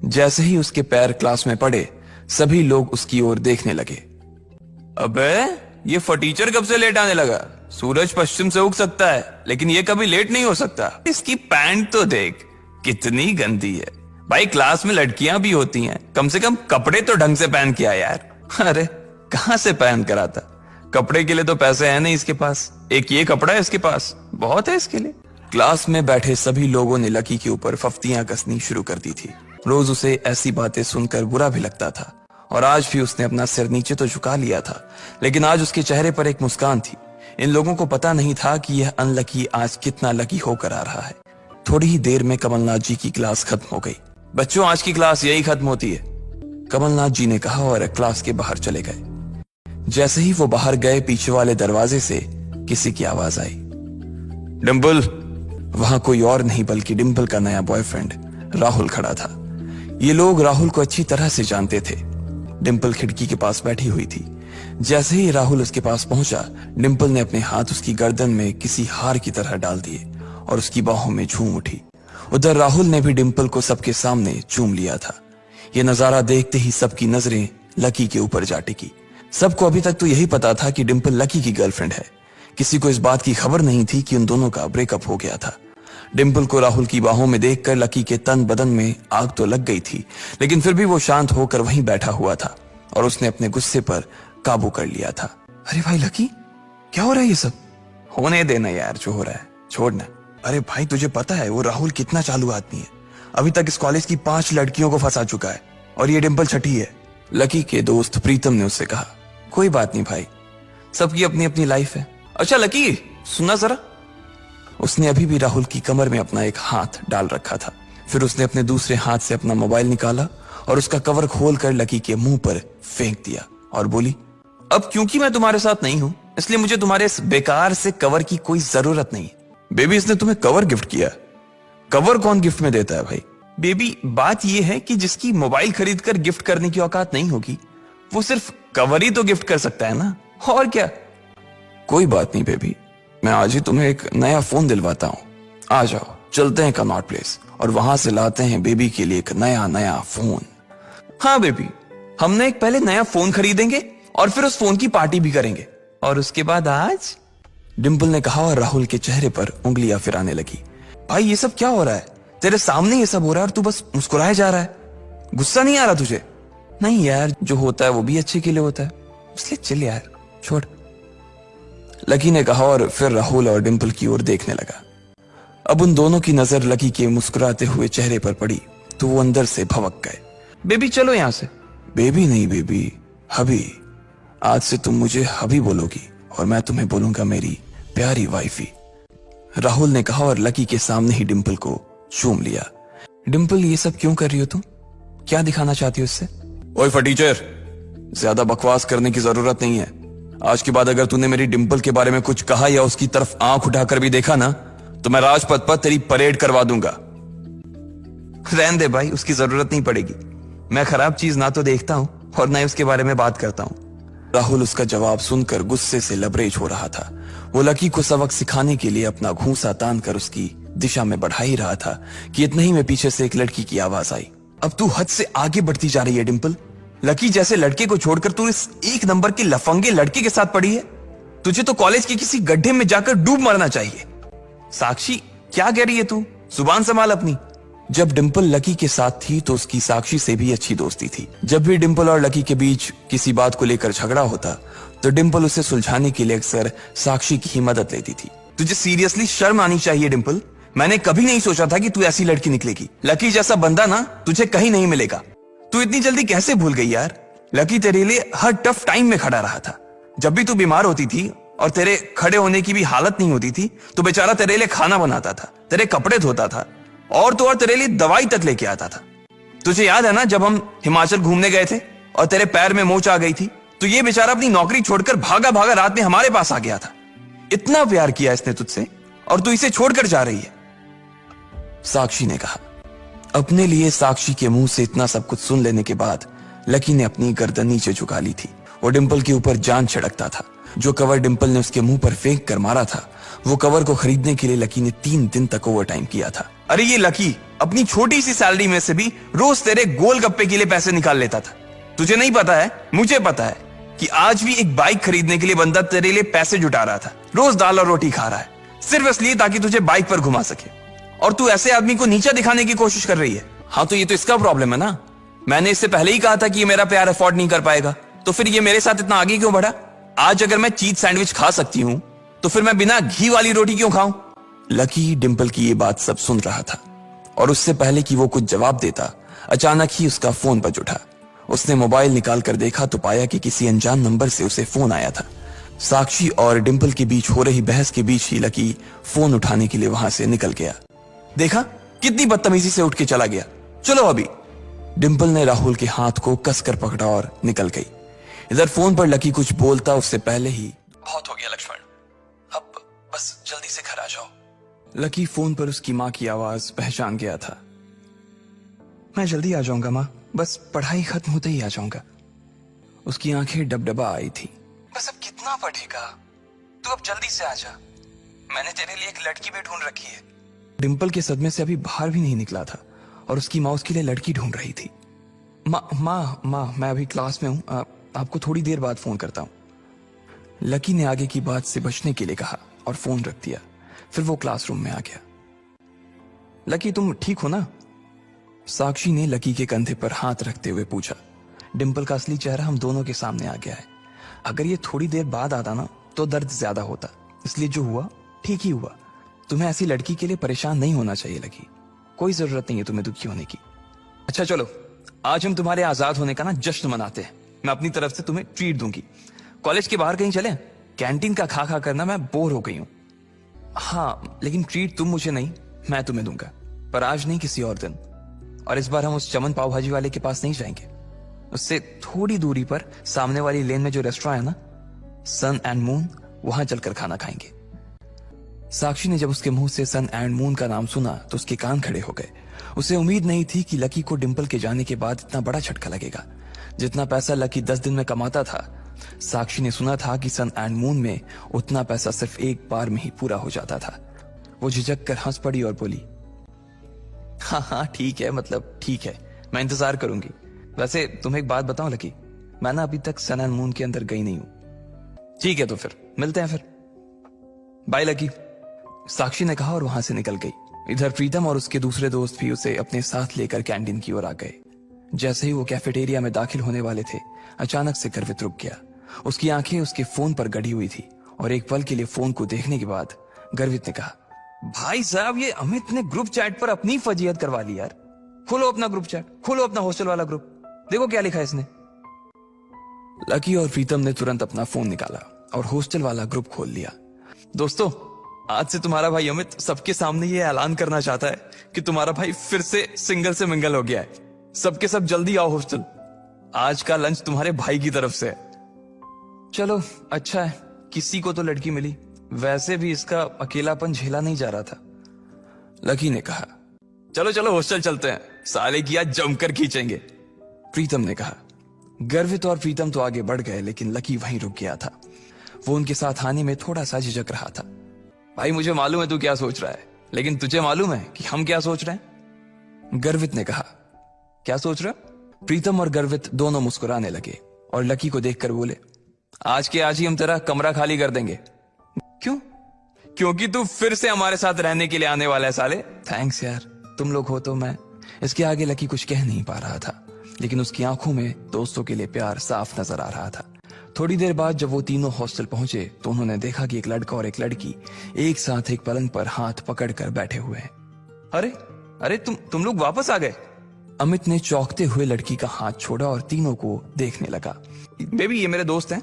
जैसे ही उसके पैर क्लास में पड़े सभी लोग उसकी ओर देखने लगे। अबे ये फटीचर कब से लेट आने लगा? सूरज पश्चिम से उग सकता है लेकिन ये कभी लेट नहीं हो सकता। इसकी पैंट तो देख कितनी गंदी है। भाई क्लास में लड़कियां भी होती हैं, कम से कम कपड़े तो ढंग से पहन के आ यार। अरे कहां से पहन कर आता? कपड़े के लिए तो पैसे हैं नहीं इसके पास, एक ये कपड़ा है इसके पास, बहुत है इसके लिए। क्लास में बैठे सभी लोगों ने लकी के ऊपर फफ्तियां कसनी शुरू कर दी थी। रोज उसे ऐसी बातें सुनकर बुरा भी लगता था और आज भी उसने अपना सिर नीचे तो झुका लिया था, लेकिन आज उसके चेहरे पर एक मुस्कान थी। इन लोगों को पता नहीं था कि यह अनलकी आज कितना लकी होकर आ रहा है। थोड़ी ही देर में कमलनाथ जी की क्लास खत्म हो गई। बच्चों आज की क्लास यही खत्म होती है, कमलनाथ जी ने कहा और क्लास के बाहर चले गए। जैसे ही वो बाहर गए पीछे वाले दरवाजे से किसी की आवाज आई, डिंपल। वहां कोई और नहीं बल्कि डिंपल का नया बॉयफ्रेंड राहुल खड़ा था। ये लोग राहुल को अच्छी तरह से जानते थे। डिंपल खिड़की के पास बैठी हुई थी। जैसे ही राहुल उसके पास पहुंचा डिंपल ने अपने हाथ उसकी गर्दन में किसी हार की तरह डाल दिए और उसकी बाहों में झूम उठी। उधर राहुल ने भी डिंपल को सबके सामने चूम लिया था। यह नजारा देखते ही सबकी नजरें लकी के ऊपर जा टिकी। सबको अभी तक तो यही पता था कि डिंपल लकी की गर्लफ्रेंड है। किसी को इस बात की खबर नहीं थी कि उन दोनों का ब्रेकअप हो गया था। डिंपल को राहुल की बाहों में देखकर लकी के तन बदन में आग तो लग गई थी, लेकिन फिर भी वो शांत होकर वहीं बैठा हुआ था और उसने अपने गुस्से पर काबू कर लिया था। अरे भाई लकी, क्या हो रहा है ये सब? होने देना यार, जो हो रहा है छोड़ना। अरे भाई तुझे पता है वो राहुल कितना चालू आदमी है? अभी तक इस कॉलेज की 5 लड़कियों को फंसा चुका है और ये डिंपल छठी है। लकी के दोस्त प्रीतम ने उससे कहा, कोई बात नहीं भाई, सबकी अपनी अपनी लाइफ है। अच्छा लकी सुनना जरा। उसने अभी भी राहुल की कमर में अपना एक हाथ डाल रखा था। फिर उसने अपने दूसरे हाथ से अपना मोबाइल निकाला और उसका कवर खोलकर लकी के मुंह पर फेंक दिया और बोली, अब क्योंकि मैं तुम्हारे साथ नहीं हूं इसलिए मुझे तुम्हारे इस बेकार से कवर की कोई जरूरत नहीं। बेबी इसने तुम्हें कवर गिफ्ट किया। कवर कौन गिफ्ट में देता है भाई? बेबी बात यह है कि जिसकी मोबाइल खरीद कर गिफ्ट करने की औकात नहीं होगी वो सिर्फ कवर ही तो गिफ्ट कर सकता है ना, और क्या। कोई बात नहीं बेबी, मैं आज ही तुम्हें एक नया फोन दिलवाता हूँ। आ जाओ, चलते हैं कनॉट प्लेस और वहां से लाते हैं बेबी के लिए एक नया फोन। हाँ बेबी, हमने एक पहले नया फोन खरीदेंगे और फिर उस फोन की पार्टी भी करेंगे, और उसके बाद आज। डिम्पल ने कहा और राहुल के चेहरे पर उंगलियां फिराने लगी। भाई ये सब क्या हो रहा है? तेरे सामने ये सब हो रहा है और तू बस मुस्कुराए जा रहा है। गुस्सा नहीं आ रहा तुझे? नहीं यार, जो होता है वो भी अच्छे के लिए होता है, इसलिए चिल यार, छोड़। लकी ने कहा और फिर राहुल और डिम्पल की ओर देखने लगा। अब उन दोनों की नजर लकी के मुस्कुराते हुए चेहरे पर पड़ी तो वो अंदर से भवक गए। बेबी चलो यहां से। बेबी नहीं बेबी, हबी। आज से तुम मुझे हबी बोलोगी और मैं तुम्हें बोलूंगा मेरी प्यारी वाइफी, राहुल ने कहा और लकी के सामने ही डिम्पल को चूम लिया। डिम्पल ये सब क्यों कर रही हो तुम? क्या दिखाना चाहती हो इससे? ओए फटीचर, ज्यादा बकवास करने की जरूरत नहीं है। आज के बाद अगर तूने मेरी डिम्पल के बारे में कुछ कहा या उसकी तरफ आंख उठाकर भी देखा ना तो मैं राजपथ पर तेरी परेड करवा दूंगा। रहने दे भाई, उसकी जरूरत नहीं पड़ेगी। मैं खराब चीज ना तो देखता हूं और ना ही उसके बारे में बात करता हूं। राहुल उसका जवाब सुनकर गुस्से से लबरेज हो रहा था। वो लकी को सबक सिखाने के लिए अपना घूंसा तान कर उसकी दिशा में बढ़ा ही रहा था कि इतना ही में पीछे से एक लड़की की आवाज आई। अब तू हद से आगे बढ़ती जा रही है डिम्पल। लकी जैसे लड़के को छोड़कर तू इस एक नंबर के लफंगे लड़के के साथ पड़ी है। तुझे तो कॉलेज के किसी गड्ढे में जाकर डूब मरना चाहिए। साक्षी, क्या कह रही है तू? जुबान संभाल अपनी। जब डिम्पल लकी के साथ थी तो उसकी साक्षी से भी अच्छी दोस्ती थी। जब भी डिम्पल और लकी के बीच किसी बात को लेकर झगड़ा होता तो डिम्पल उसे सुलझाने के लिए अक्सर साक्षी की ही मदद लेती थी। तुझे सीरियसली शर्म आनी चाहिए डिम्पल। मैंने कभी नहीं सोचा था कि तू ऐसी लड़की निकलेगी। लकी जैसा बंदा ना तुझे कहीं नहीं मिलेगा। तू इतनी जल्दी कैसे भूल गई यार? लकी तेरे लिए हर टफ टाइम में खड़ा रहा था। जब भी तू बीमार होती थी और तेरे खड़े होने की भी हालत नहीं होती थी तो बेचारा तेरे लिए खाना बनाता था, तेरे कपड़े धोता था और तो और तेरे लिए दवाई तक लेके आता था। तुझे याद है ना जब हम हिमाचल घूमने गए थे और तेरे पैर में मोच आ गई थी तो ये बेचारा अपनी नौकरी छोड़कर भागा भागा रात में हमारे पास आ गया था। इतना प्यार किया इसने तुझसे और तू इसे छोड़कर जा रही है, साक्षी ने कहा। अपने लिए साक्षी के मुंह से इतना सब कुछ सुन लेने के बाद लकी ने अपनी गर्दन नीचे झुका ली थी। वो डिम्पल के ऊपर जान छिड़कता था। जो कवर डिम्पल ने उसके मुंह पर फेंक कर मारा था वो कवर को खरीदने के लिए लकी ने 3 दिन तक ओवर टाइम किया था। अरे ये लकी अपनी छोटी सी सैलरी में से भी रोज तेरे गोलगप्पे के लिए पैसे निकाल लेता था। तुझे नहीं पता है, मुझे पता है कि आज भी एक बाइक खरीदने के लिए बंदा तेरे लिए पैसे जुटा रहा था। रोज दाल और रोटी खा रहा है सिर्फ इसलिए ताकि तुझे बाइक पर घुमा सके, और तू ऐसे आदमी को नीचा दिखाने की कोशिश कर रही है। हाँ तो ये तो इसका प्रॉब्लम है ना। मैंने इससे पहले ही कहा था कि ये मेरा प्यार अफोर्ड नहीं कर पाएगा, तो फिर ये मेरे साथ इतना आगे क्यों बढ़ा? आज अगर मैं चीज सैंडविच खा सकती हूं तो फिर मैं बिना घी वाली रोटी क्यों खाऊं? लकी डिम्पल की ये बात सब सुन रहा था और उससे पहले कि वो कुछ जवाब देता अचानक ही उसका फोन बज उठा। उसने मोबाइल निकाल कर देखा तो पाया कि किसी अनजान नंबर से उसे फोन आया था। साक्षी और डिम्पल के बीच हो रही बहस के बीच ही लकी फोन उठाने के लिए वहां से निकल गया। देखा कितनी बदतमीजी से उठ के चला गया। चलो अभी। डिम्पल ने राहुल के हाथ को कसकर पकड़ा और निकल गई। इधर फोन पर लकी कुछ बोलता उससे पहले ही बहुत हो गया लक्ष्मण, अब बस जल्दी से घर आ जाओ। लकी फोन पर उसकी माँ की आवाज पहचान गया था। मैं जल्दी आ जाऊंगा माँ, बस पढ़ाई खत्म होते ही आ जाऊंगा। उसकी आंखें डबडबा आई थी। बस अब कितना पढ़ेगा? तू अब जल्दी से आ जा, मैंने तेरे लिए एक लड़की भी ढूंढ रखी है। डिम्पल के सदमे से अभी बाहर भी नहीं निकला था और उसकी माँ उसके लिए लड़की ढूंढ रही थी। माँ मैं अभी क्लास में हूँ, आपको थोड़ी देर बाद फोन करता हूँ। लकी ने आगे की बात से बचने के लिए कहा और फोन रख दिया। फिर वो क्लासरूम में आ गया। लकी तुम ठीक हो ना? साक्षी ने लकी के कंधे पर हाथ रखते हुए पूछा। डिम्पल का असली चेहरा हम दोनों के सामने आ गया है। अगर ये थोड़ी देर बाद आता ना तो दर्द ज्यादा होता, इसलिए जो हुआ ठीक ही हुआ। तुम्हें ऐसी लड़की के लिए परेशान नहीं होना चाहिए लकी, कोई जरूरत नहीं है तुम्हें दुखी होने की। अच्छा चलो, आज हम तुम्हारे आजाद होने का ना जश्न मनाते हैं। मैं अपनी तरफ से तुम्हें ट्रीट दूंगी। कॉलेज के बाहर कहीं चलें? कैंटीन का खा खा करना मैं बोर हो गई हूँ। हाँ लेकिन ट्रीट तुम मुझे नहीं, मैं तुम्हें दूंगा, पर आज नहीं किसी और दिन। और इस बार हम उस चमन पाव भाजी वाले के पास नहीं जाएंगे, उससे थोड़ी दूरी पर सामने वाली लेन में जो रेस्टोरेंट है ना, सन एंड मून, वहां चलकर खाना खाएंगे। साक्षी ने जब उसके मुंह से सन एंड मून का नाम सुना तो उसके कान खड़े हो गए उसे उम्मीद नहीं थी कि लकी को डिंपल के जाने के बाद इतना बड़ा झटका लगेगा। जितना पैसा लकी 10 दिन में कमाता था, साक्षी ने सुना था कि सन एंड मून में उतना पैसा सिर्फ एक बार में ही पूरा हो जाता था। वो झिझक कर हंस पड़ी और बोली, हाँ ठीक है, मतलब ठीक है, मैं इंतजार करूंगी। वैसे तुम्हें एक बात बताऊं लकी, मैं ना अभी तक सन एंड मून के अंदर गई नहीं हूं। ठीक है तो फिर मिलते हैं फिर, बाय लकी, साक्षी ने कहा और वहां से निकल गई। इधर प्रीतम और उसके दूसरे दोस्त भी उसे अपने साथ लेकर कैंटीन की ओर आ गए। जैसे ही वो कैफेटेरिया में दाखिल होने वाले थे, अचानक से गर्वित रुक गया। उसकी आंखें उसके फोन पर गड़ी हुई थी और एक पल के लिए फोन को देखने के बाद गर्वित ने कहा, भाई साहब ये अमित ने ग्रुप चैट पर अपनी फजीयत करवा ली यार। खोलो अपना ग्रुप चैट, खोलो अपना हॉस्टल वाला ग्रुप, देखो क्या लिखा है इसने। लकी और प्रीतम ने तुरंत अपना फोन निकाला और हॉस्टल वाला ग्रुप खोल लिया। दोस्तों, आज से तुम्हारा भाई अमित सबके सामने ये ऐलान करना चाहता है कि तुम्हारा भाई फिर से सिंगल से मिंगल हो गया है। सबके सब जल्दी आओ हॉस्टल, आज का लंच तुम्हारे भाई की तरफ से है। चलो अच्छा है, किसी को तो लड़की मिली, वैसे भी इसका अकेलापन झेला नहीं जा रहा था। लकी ने कहा, चलो चलो हॉस्टल चलते हैं, साले की आज जमकर खींचेंगे। प्रीतम ने कहा। गर्वित और प्रीतम तो आगे बढ़ गए, लेकिन लकी वहीं रुक गया था। वो उनके साथ आने में थोड़ा सा झिझक रहा था। भाई मुझे मालूम है तू क्या सोच रहा है, लेकिन तुझे मालूम है कि हम क्या सोच रहे हैं? गर्वित ने कहा। क्या सोच रहे? प्रीतम और गर्वित दोनों मुस्कुराने लगे और लकी को देखकर बोले, आज के आज ही हम तेरा कमरा खाली कर देंगे। क्यों? क्योंकि तू फिर से हमारे साथ रहने के लिए आने वाला है साले। थैंक्स यार, तुम लोग हो तो मैं। इसके आगे लकी कुछ कह नहीं पा रहा था, लेकिन उसकी आंखों में दोस्तों के लिए प्यार साफ नजर आ रहा था। थोड़ी देर बाद जब वो तीनों हॉस्टल पहुंचे तो उन्होंने देखा कि एक लड़का और एक लड़की एक साथ एक पलंग पर हाथ पकड़कर बैठे हुए हैं। अरे अरे तुम लोग वापस आ गए। अमित ने चौंकते हुए लड़की का हाथ छोड़ा और तीनों को देखने लगा। बेबी ये मेरे दोस्त हैं।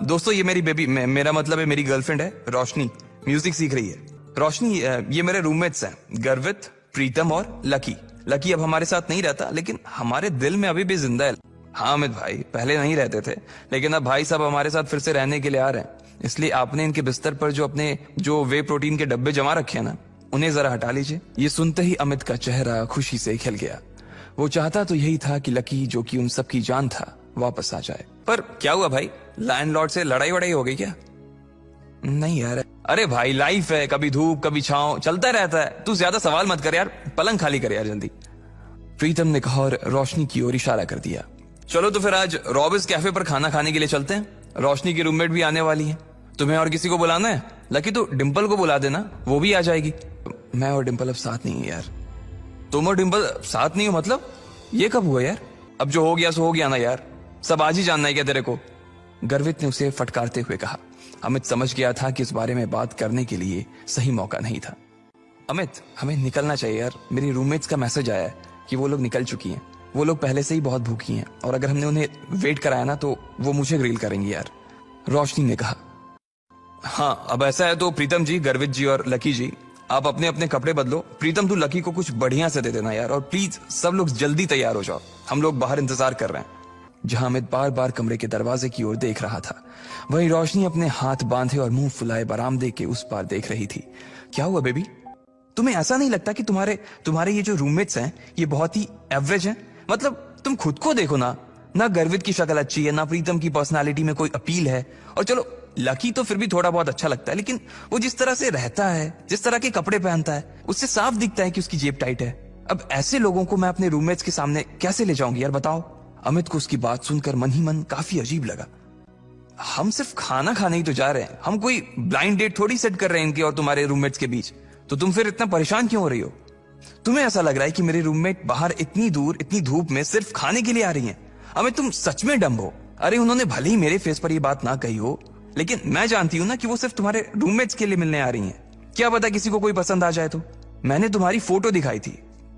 दोस्तों ये मेरी बेबी, मेरा मतलब है मेरी गर्लफ्रेंड है रोशनी, म्यूजिक सीख रही है। रोशनी ये मेरे रूममेट्स हैं, गर्वित, प्रीतम और लकी। लकी अब हमारे साथ नहीं रहता, लेकिन हमारे दिल में अभी भी जिंदा है। हाँ अमित भाई, पहले नहीं रहते थे, लेकिन अब भाई साहब हमारे साथ फिर से रहने के लिए आ रहे हैं। इसलिए आपने इनके बिस्तर पर जो वे प्रोटीन के डब्बे जमा रखे हैं ना, उन्हें जरा हटा लीजिए। ये सुनते ही अमित का चेहरा खुशी से खिल गया। वो चाहता तो यही था कि लकी, जो कि उन सबकी जान था, वापस आ जाए। पर क्या हुआ भाई, लैंडलॉर्ड से लड़ाई वड़ाई हो गई क्या? नहीं यार। अरे भाई लाइफ है, कभी धूप कभी छांव, चलता रहता है। तू ज्यादा सवाल मत कर यार, पलंग खाली कर यार जल्दी। प्रीतम ने कहा और रोशनी की ओर इशारा कर दिया। चलो तो फिर आज रॉबिस कैफे पर खाना खाने के लिए चलते हैं। रोशनी की रूममेट भी आने वाली है। तुम्हें और किसी को बुलाना है? लकी तो डिंपल को बुला देना, वो भी आ जाएगी। मैं और डिंपल अब साथ नहीं है यार। तुम और डिंपल साथ नहीं हो मतलब? ये कब हुआ यार? अब जो हो गया सो हो गया ना यार, सब आज ही जानना है क्या तेरे को? गर्वित ने उसे फटकारते हुए कहा। अमित समझ गया था कि इस बारे में बात करने के लिए सही मौका नहीं था। अमित हमें निकलना चाहिए यार, मेरी रूममेट्स का मैसेज आया है कि वो लोग निकल चुकी हैं। वो लोग पहले से ही बहुत भूखी हैं और अगर हमने उन्हें वेट कराया ना तो वो मुझे ग्रिल करेंगी यार। रोशनी ने कहा। हाँ अब ऐसा है तो प्रीतम जी, गर्वित जी और लकी जी, आप अपने अपने कपड़े बदलो। प्रीतम तू लकी को कुछ बढ़िया से दे देना यार, और प्लीज सब लोग जल्दी तैयार हो जाओ, हम लोग बाहर इंतजार कर रहे हैं। जहां अमित बार बार कमरे के दरवाजे की ओर देख रहा था, वहीं रोशनी अपने हाथ बांधे और मुंह फुलाए बरामदे के उस पार देख रही थी। क्या हुआ बेबी, तुम्हें ऐसा नहीं लगता कि तुम्हारे ये जो रूममेट्स हैं ये बहुत ही एवरेज हैं? मतलब तुम खुद को देखो ना गर्वित की शक्ल अच्छी है, ना प्रीतम की पर्सनालिटी में कोई अपील है, और चलो लकी तो फिर भी थोड़ा बहुत अच्छा लगता है, लेकिन वो जिस तरह से रहता है, जिस तरह के कपड़े पहनता है, उससे साफ दिखता है कि उसकी जेब टाइट है। अब ऐसे लोगों को मैं अपने रूममेट्स के सामने कैसे ले जाऊंगी यार, बताओ। अमित को उसकी बात सुनकर मन ही मन काफी अजीब लगा। हम सिर्फ खाना खाने ही तो जा रहे हैं, हम कोई ब्लाइंड डेट थोड़ी सेट कर रहे हैं इनके और तुम्हारे रूममेट्स के बीच। तो तुम फिर इतना परेशान क्यों हो रही हो? तुम्हें ऐसा लग रहा है कि मेरे रूममेट बाहर इतनी दूर इतनी धूप में सिर्फ खाने के लिए आ रही हैं? अमित तुम सच में डम्ब हो। अरे उन्होंने भले ही मेरे फेस पर ये बात ना कही हो, लेकिन मैं जानती हूं ना कि वो सिर्फ तुम्हारे रूममेट्स के लिए मिलने आ रही हैं। क्या पता किसी को कोई पसंद आ जाए तो। मैंने तुम्हारी फोटो दिखाई थी,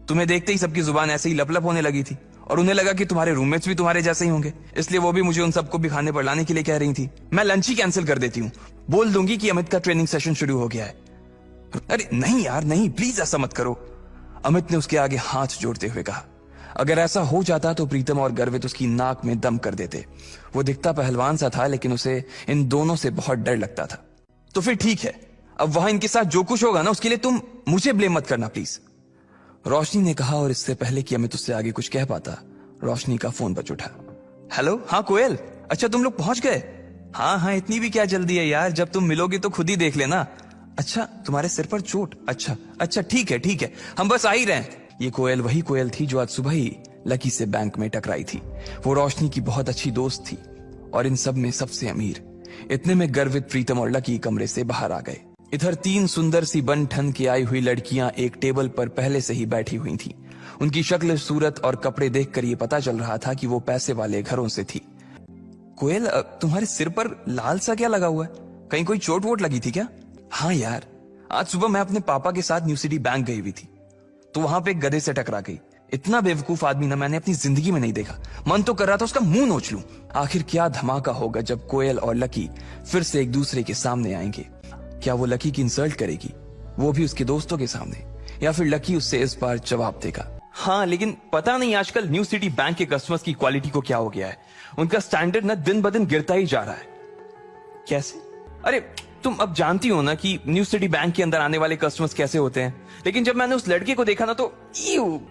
तुम्हें देखते ही सबकी जुबान ऐसे ही लप-लप होने लगी थी, और उन्हें लगा कि तुम्हारे रूममेट्स भी तुम्हारे जैसे ही होंगे, इसलिए वो भी मुझे उन सबको भी खाने पर लाने के लिए कह रही थी। मैं लंच ही कैंसिल कर देती हूँ, बोल दूंगी कि अमित का ट्रेनिंग सेशन शुरू हो गया है। अरे नहीं यार नहीं, प्लीज ऐसा मत करो, अमित ने उसके आगे हाथ जोड़ते हुए कहा। अगर ऐसा हो जाता तो प्रीतम और गर्वित उसकी नाक में दम कर देते। वो दिखता पहलवान सा था, लेकिन उसे इन दोनों से बहुत डर लगता था। तो फिर ठीक है, अब वहां इनके साथ जो कुछ होगा ना, उसके लिए तुम मुझे ब्लेम मत करना प्लीज। रोशनी ने कहा और इससे पहले कि अमित उससे आगे कुछ कह पाता, रोशनी का फोन बज उठा। हेलो, हाँ कोयल, अच्छा तुम लोग पहुंच गए? हाँ हाँ, इतनी भी क्या जल्दी है यार, जब तुम मिलोगे तो खुद ही देख लेना। अच्छा, तुम्हारे सिर पर चोट? अच्छा अच्छा, ठीक है, हम बस आ ही रहे हैं। ये कोयल वही कोयल थी जो आज सुबह ही लकी से बैंक में टकराई थी। वो रोशनी की बहुत अच्छी दोस्त थी और इन सब में सबसे अमीर। इतने में गर्वित, प्रीतम और लकी कमरे से बाहर आ गए। इधर 3 सुंदर सी बन ठन के आई हुई लड़कियां एक टेबल पर पहले से ही बैठी हुई थीं। उनकी शक्ल, सूरत और कपड़े देखकर ये पता चल रहा था कि वो पैसे वाले घरों से थी। कोयल, तुम्हारे सिर पर लाल सा क्या लगा हुआ है? कहीं कोई चोट वोट लगी थी क्या? हाँ यार, आज सुबह मैं अपने पापा के साथ न्यू सिटी बैंक गई हुई थी, तो वहां पे एक गधे से टकरा गई। इतना बेवकूफ आदमी ना मैंने अपनी जिंदगी में नहीं देखा। मन तो कर रहा था उसका मुंह नोच लूं। आखिर क्या धमाका होगा जब कोयल और लकी फिर से एक दूसरे के सामने आएंगे। क्या वो लकी की इंसल्ट करेगी, वो भी उसके दोस्तों के सामने, या फिर लकी उससे इस बार जवाब देगा? हाँ, लेकिन पता नहीं आजकल न्यू सिटी बैंक के कस्टमर्स की क्वालिटी को क्या हो गया है। उनका स्टैंडर्ड ना दिन ब दिन गिरता ही जा रहा है। कैसे? अरे तुम अब जानती हो ना कि न्यू सिटी बैंक के अंदर आने वाले कस्टमर्स कैसे होते हैं। लेकिन जब मैंने उस लड़के को देखा ना तो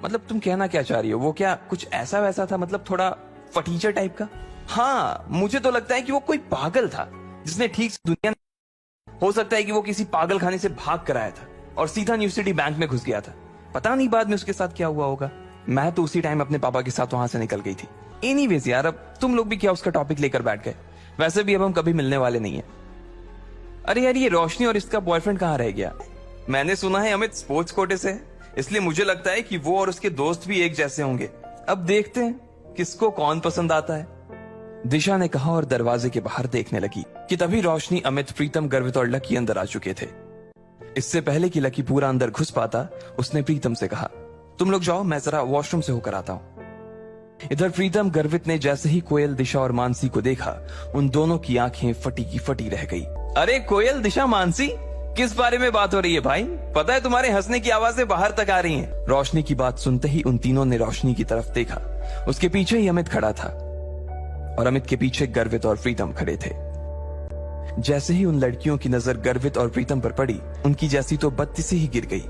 मतलब तुम कहना क्या चाह रही हो? वो क्या कुछ ऐसा वैसा था, मतलब थोड़ा फटीचर टाइप का? हाँ, मुझे तो लगता है कि वो कोई पागल था जिसने ठीक से दुनिया, हो सकता है कि वो किसी पागल खाने से भाग कर आया था और सीधा न्यू सिटी बैंक में घुस गया था। पता नहीं बाद में उसके साथ क्या हुआ होगा। मैं तो उसी टाइम अपने पापा के साथ वहां से निकल गई थी। एनीवेज यार, अब तुम लोग भी क्या उसका टॉपिक लेकर बैठ गए? वैसे भी अब हम कभी मिलने वाले नहीं है। अरे यार, ये रोशनी और इसका बॉयफ्रेंड कहाँ रह गया? मैंने सुना है अमित स्पोर्ट्स कोटे से, इसलिए मुझे लगता है कि वो और उसके दोस्त भी एक जैसे होंगे। अब देखते हैं किसको कौन पसंद आता है, दिशा ने कहा और दरवाजे के बाहर देखने लगी कि तभी रोशनी, अमित, प्रीतम, गर्वित और लकी अंदर आ चुके थे। इससे पहले कि लकी पूरा अंदर घुस पाता, उसने प्रीतम से कहा, तुम लोग जाओ, मैं जरा वॉशरूम से होकर आता हूं। इधर प्रीतम, गर्वित ने जैसे ही कोयल, दिशा और मानसी को देखा, उन दोनों की आंखें फटी की फटी रह गई। अरे कोयल, दिशा, मानसी, किस बारे में बात हो रही है भाई? पता है तुम्हारे हंसने की आवाजें बाहर तक आ रही हैं। रोशनी की बात सुनते ही उन तीनों ने रोशनी की तरफ देखा। उसके पीछे ही अमित खड़ा था और अमित के पीछे गर्वित और प्रीतम खड़े थे। जैसे ही उन लड़कियों की नजर गर्वित और प्रीतम पर पड़ी, उनकी जैसी तो बत्ती से ही गिर गई।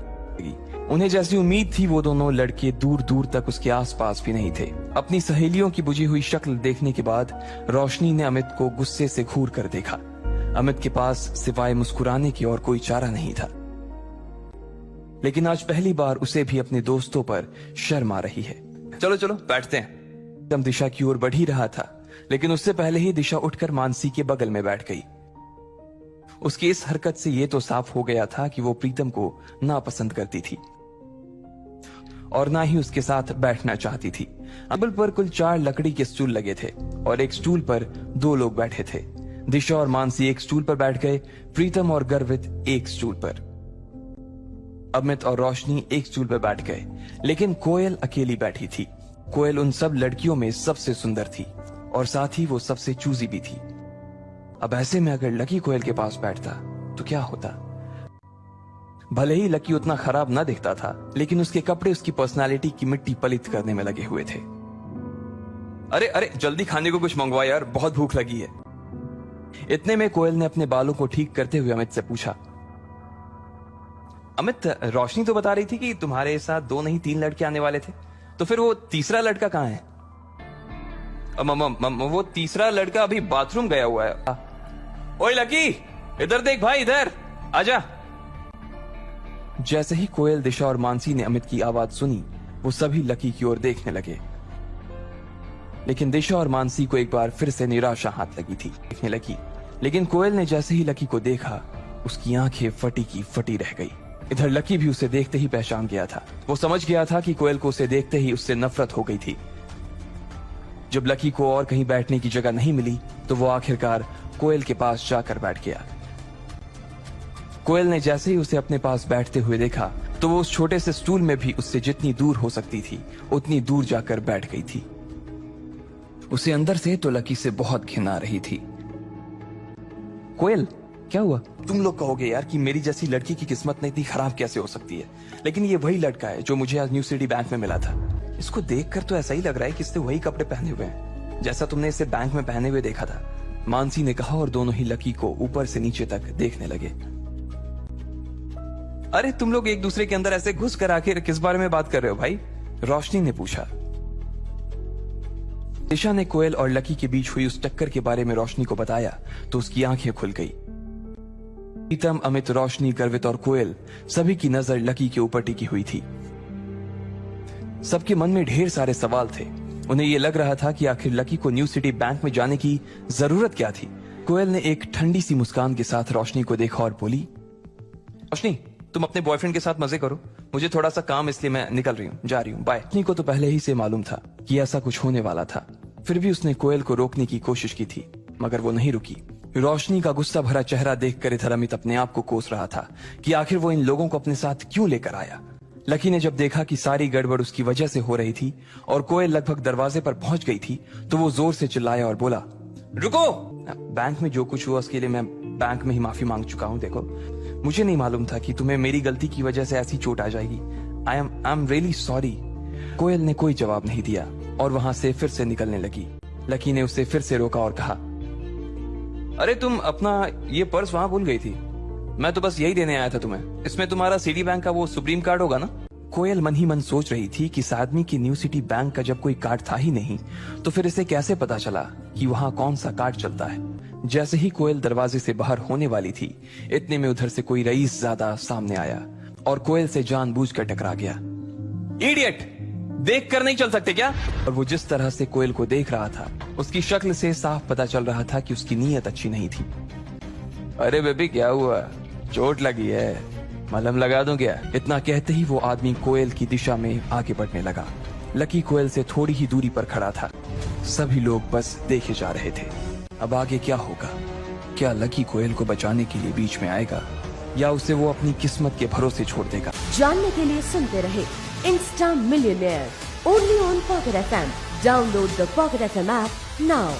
उन्हें जैसी उम्मीद थी, वो दोनों लड़के दूर दूर तक उसके आसपास भी नहीं थे। अपनी सहेलियों की बुझी हुई शक्ल देखने के बाद रोशनी ने अमित को गुस्से से घूर कर देखा। अमित के पास सिवाय मुस्कुराने की और कोई चारा नहीं था, लेकिन आज पहली बार उसे भी अपने दोस्तों पर शर्म आ रही है। चलो चलो बैठते हैं। तम दिशा की ओर बढ़ ही रहा था, लेकिन उससे पहले ही दिशा उठकर मानसी के बगल में बैठ गई। उसकी इस हरकत से यह तो साफ हो गया था कि वो प्रीतम को नापसंद करती थी और ना ही उसके साथ बैठना चाहती थी। टेबल पर कुल 4 लकड़ी के स्टूल लगे थे और एक स्टूल पर 2 लोग बैठे थे। दिशा और मानसी एक स्टूल पर बैठ गए, प्रीतम और गर्वित एक स्टूल पर, अमित और रोशनी एक स्टूल पर बैठ गए, लेकिन कोयल अकेली बैठी थी। कोयल उन सब लड़कियों में सबसे सुंदर थी और साथ ही वो सबसे चूजी भी थी। अब ऐसे में अगर लकी कोयल के पास बैठता तो क्या होता? भले ही लकी उतना खराब ना दिखता था, लेकिन उसके कपड़े उसकी पर्सनालिटी की मिट्टी पलित करने में लगे हुए थे। अरे अरे, जल्दी खाने को कुछ मंगवा यार, बहुत भूख लगी है। इतने में कोयल ने अपने बालों को ठीक करते हुए अमित से पूछा, अमित, रोशनी तो बता रही थी कि तुम्हारे साथ 2 नहीं 3 लड़के आने वाले थे, तो फिर वो तीसरा लड़का कहाँ है? वो तीसरा लड़का अभी बाथरूम गया हुआ है। ओए लकी, इधर देख भाई, इधर आजा। जैसे ही कोयल, दिशा और मानसी ने अमित की आवाज सुनी, वो सभी लकी की ओर देखने लगे, लेकिन दिशा और मानसी को एक बार फिर से निराशा हाथ लगी थी। देखने लगी, लेकिन कोयल ने जैसे ही लकी को देखा, उसकी आंखें फटी की फटी रह गई। इधर लकी भी उसे देखते ही पहचान गया था। वो समझ गया था कि कोयल को उसे देखते ही उससे नफरत हो गई थी। जब लकी को और कहीं बैठने की जगह नहीं मिली, तो वो आखिरकार कोयल के पास जाकर बैठ गया। कोयल ने जैसे ही उसे अपने पास बैठते हुए देखा, तो वो उस छोटे से स्टूल में भी उससे जितनी दूर हो सकती थी उतनी दूर जाकर बैठ गई थी। उसे अंदर से तो लकी से बहुत घिन आ रही थी। कोयल, क्या हुआ? तुम लोग कहोगे यार कि मेरी जैसी लड़की की किस्मत इतनी खराब कैसे हो सकती है, लेकिन ये वही लड़का है जो मुझे आज न्यू सिटी बैंक में मिला था। इसको देखकर तो ऐसा ही लग रहा है कि इसने वही कपड़े पहने हुए हैं जैसा तुमने इसे बैंक में पहने हुए देखा था, मानसी ने कहा और दोनों ही लकी को ऊपर से नीचे तक देखने लगे। अरे तुम लोग एक दूसरे के अंदर ऐसे घुस कर आखिर किस बारे में बात कर रहे हो भाई? रोशनी ने पूछा। दिशा ने कोयल और लकी के बीच हुई उस टक्कर के बारे में रोशनी को बताया तो उसकी आंखें खुल गई। प्रीतम, अमित, रोशनी, गर्वित और कोयल सभी की नजर लकी के ऊपर टिकी हुई थी। सबके मन में ढेर सारे सवाल थे। उन्हें यह लग रहा था कि आखिर लकी को न्यू सिटी बैंक में जाने की जरूरत क्या थी। कोयल ने एक ठंडी सी मुस्कान के साथ रोशनी को देखा और बोली, रोशनी तुम अपने बॉयफ्रेंड के साथ मजे करो, मुझे थोड़ा सा काम इसलिए मैं निकल रही हूँ, जा रही हूँ, बाय। रोशनी को तो पहले ही से मालूम था कि ऐसा कुछ होने वाला था, फिर भी उसने कोयल को रोकने की कोशिश की थी मगर वो नहीं रुकी। रोशनी का गुस्सा भरा चेहरा देखकर इधर अमित अपने आप को कोस रहा था कि आखिर वो इन लोगों को अपने साथ क्यों लेकर आया। लकी ने जब देखा कि सारी गड़बड़ उसकी वजह से हो रही थी और कोयल लगभग दरवाजे पर पहुंच गई थी तो वो जोर से चिल्लाया और बोला, रुको! बैंक में जो कुछ हुआ उसके लिए मैं बैंक में ही माफी मांग चुका हूँ। देखो, मुझे नहीं मालूम था कि तुम्हें मेरी गलती की वजह से ऐसी चोट आ जाएगी। I am really sorry. Koyal ने कोई जवाब नहीं दिया और वहां से फिर से निकलने लगी। लकी ने उसे फिर से रोका और कहा, अरे तुम अपना ये पर्स वहां भूल गई थी, मैं तो बस यही देने आया था तुम्हें, इसमें तुम्हारा सिटी बैंक का वो सुप्रीम कार्ड होगा ना? कोयल मन ही मन सोच रही थी कि इस आदमी की न्यू सिटी बैंक का जब कोई कार्ड था ही नहीं तो फिर इसे कैसे पता चला कि वहां कौन सा कार्ड चलता है। जैसे ही कोयल दरवाजे से बाहर होने वाली थी इतने में उधर से कोई रईस ज्यादा सामने आया और कोयल से जानबूझकर टकरा गया। इडियट, देख कर नहीं चल सकते क्या? और वो जिस तरह से कोयल को देख रहा था उसकी शक्ल से साफ पता चल रहा था कि उसकी नीयत अच्छी नहीं थी। अरे बेबी क्या हुआ, चोट लगी है, मलहम लगा दूं क्या? इतना कहते ही वो आदमी कोयल की दिशा में आगे बढ़ने लगा। लकी कोयल से थोड़ी ही दूरी पर खड़ा था। सभी लोग बस देखे जा रहे थे। अब आगे क्या होगा? क्या लकी कोयल को बचाने के लिए बीच में आएगा या उसे वो अपनी किस्मत के भरोसे छोड़ देगा? जानने के लिए सुनते रहे Insta Millionaire only on Pocket FM। Download the Pocket FM app now.